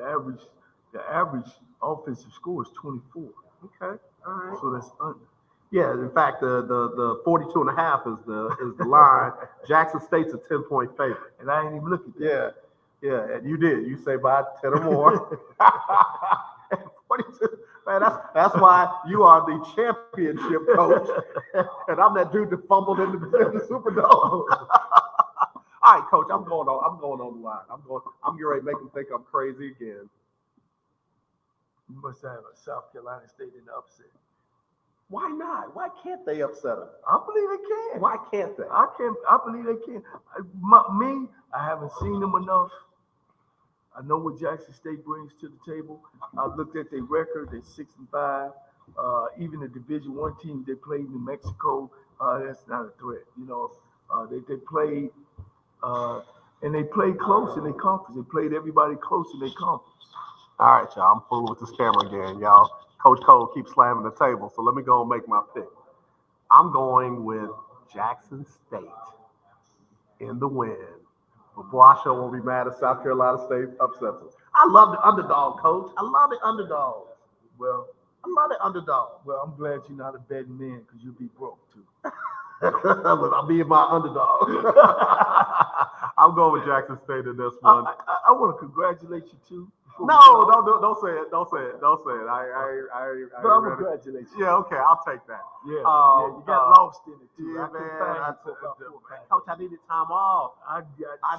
average offensive score is 24. Okay. All right. So that's under. Yeah, in fact, the 42 and a half is the line. Jackson State's a 10-point favorite. And I ain't even looking at that. Yeah, and you did. You say by 10 or more. 42. Man, that's why you are the championship coach, and I'm that dude that fumbled in the Superdome. All right, Coach, I'm going on the line. I'm getting ready to make them think I'm crazy again. You must have a South Carolina State in the upset. Why not? Why can't they upset them? I believe they can. Why can't they? I believe they can. I haven't seen them enough. I know what Jackson State brings to the table. I looked at their record. They're 6-5. Even the Division I team they played in New Mexico, that's not a threat. You know, they played, And they played close in their conference. They played everybody close in their conference. All right, y'all. I'm fooling with this camera again, y'all. Coach Cole keeps slamming the table, so let me go and make my pick. I'm going with Jackson State in the win. But Boasha won't be mad if South Carolina State upsets us. I love the underdog, Coach. I love the underdog. Well, I love the underdog. well, I'm glad you're not a betting man because you'll be broke too. I'll be my underdog. I'm going with Jackson State in this one. I want to congratulate you too. No, don't say it. Don't say it. Don't say it. But I'm gonna congratulate you. Yeah, okay, I'll take that. Yeah, you got lost in it too. Yeah, I couldn't man. find you for about 4 or 5 Coach, I needed time off. I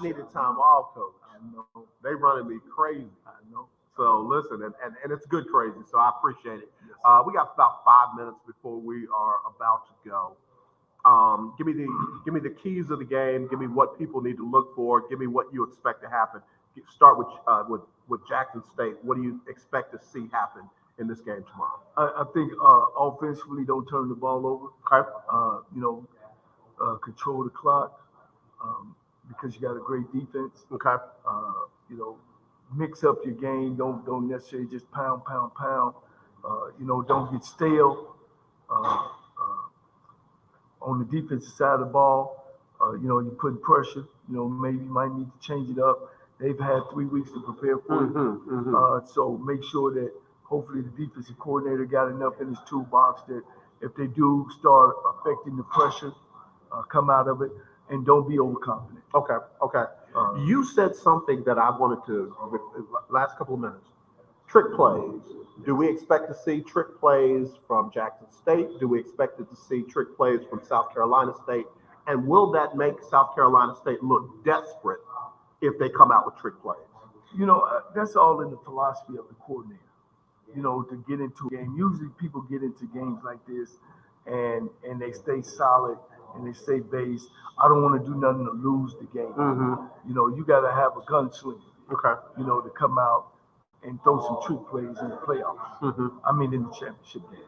needed time off, Coach. I know. They running me crazy. I know. So listen, and it's good crazy. So I appreciate it. Yes. We got about 5 minutes before we are about to go. Give me the keys of the game. Give me what people need to look for. Give me what you expect to happen. Start with Jackson State. What do you expect to see happen in this game tomorrow? I think offensively, don't turn the ball over. Okay. Control the clock because you got a great defense. Okay. Mix up your game. Don't necessarily just pound. Don't get stale. On the defensive side of the ball, you put pressure. Maybe you might need to change it up. They've had 3 weeks to prepare for it. So make sure that hopefully the defensive coordinator got enough in his toolbox that if they do start affecting the pressure, come out of it, and don't be overconfident. Okay. You said something that I wanted to, last couple of minutes. Trick plays. Do we expect to see trick plays from Jackson State? Do we expect to see trick plays from South Carolina State? And will that make South Carolina State look desperate if they come out with trick plays? That's all in the philosophy of the coordinator, to get into a game. Usually people get into games like this and they stay solid and they stay based. I don't want to do nothing to lose the game. You got to have a gunslinger, to come out and throw some trick plays in the playoffs. I mean, in the championship game.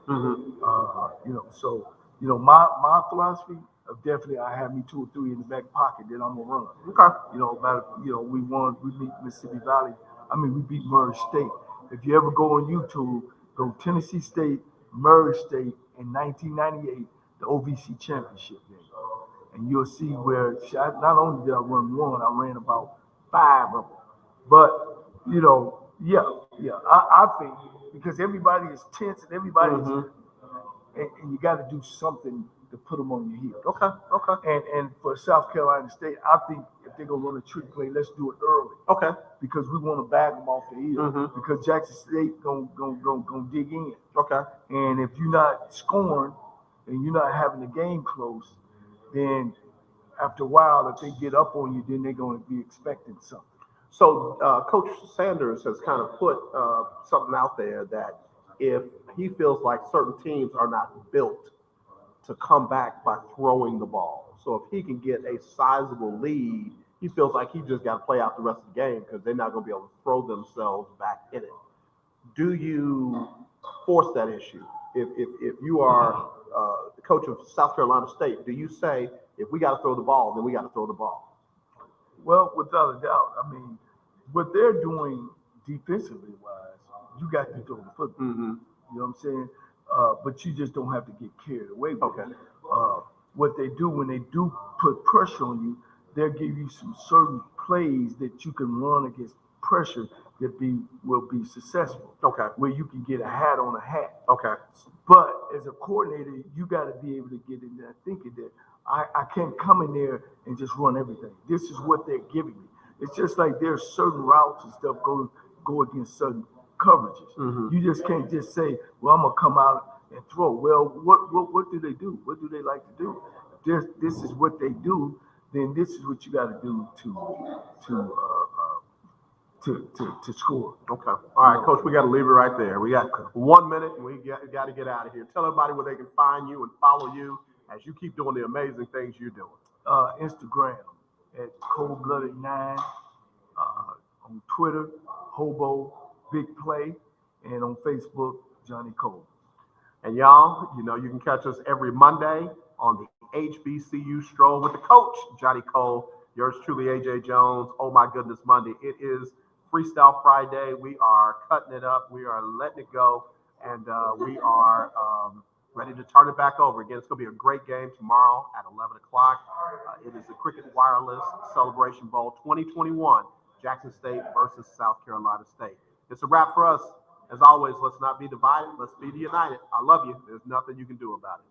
My philosophy of definitely I have me 2 or 3 in the back pocket that I'm gonna run. Okay. We beat Mississippi Valley. We beat Murray State. If you ever go on YouTube, go Tennessee State, Murray State in 1998, the OVC championship game, and you'll see where not only did I run 1, I ran about 5 of them. But I think because everybody is tense and everybody's and you got to do something to put them on your heels. Okay. And for South Carolina State, I think if they're gonna run a trick play, let's do it early. Okay. Because we want to bag them off the heel. Because Jackson State gonna dig in. Okay. And if you're not scoring and you're not having the game close, then after a while, if they get up on you, then they're gonna be expecting something. So Coach Sanders has kind of put something out there that if he feels like certain teams are not built to come back by throwing the ball. So if he can get a sizable lead, he feels like he just got to play out the rest of the game because they're not going to be able to throw themselves back in it. Do you force that issue? If you are the coach of South Carolina State, do you say, if we got to throw the ball, then we got to throw the ball? Well, without a doubt. What they're doing defensively wise, you got to throw the football. You know what I'm saying? But you just don't have to get carried away with it. What they do when they do put pressure on you, they'll give you some certain plays that you can run against pressure that will be successful. Okay. Where you can get a hat on a hat. Okay. But as a coordinator, you got to be able to get in there thinking that I can't come in there and just run everything. This is what they're giving me. It's just like there's certain routes and stuff go against certain coverages. You just can't just say, well, I'm gonna come out and throw. Well, what do they do? What do they like to do? If this is what they do, then this is what you got to do to score. Okay. All right, Coach, we got to leave it right there. We got 1 minute, and we got to get out of here. Tell everybody where they can find you and follow you as you keep doing the amazing things you're doing. Instagram at coldblooded9, on Twitter, Hobo Big Play, and on Facebook, Johnnie Cole. And y'all, you can catch us every Monday on the HBCU Stroll with the coach, Johnnie Cole. Yours truly, AJ Jones. Oh my goodness, Monday. It is Freestyle Friday. We are cutting it up. We are letting it go. And we are ready to turn it back over. Again, it's going to be a great game tomorrow at 11 o'clock. It is the Cricket Wireless Celebration Bowl 2021, Jackson State versus South Carolina State. It's a wrap for us. As always, let's not be divided. Let's be united. I love you. There's nothing you can do about it.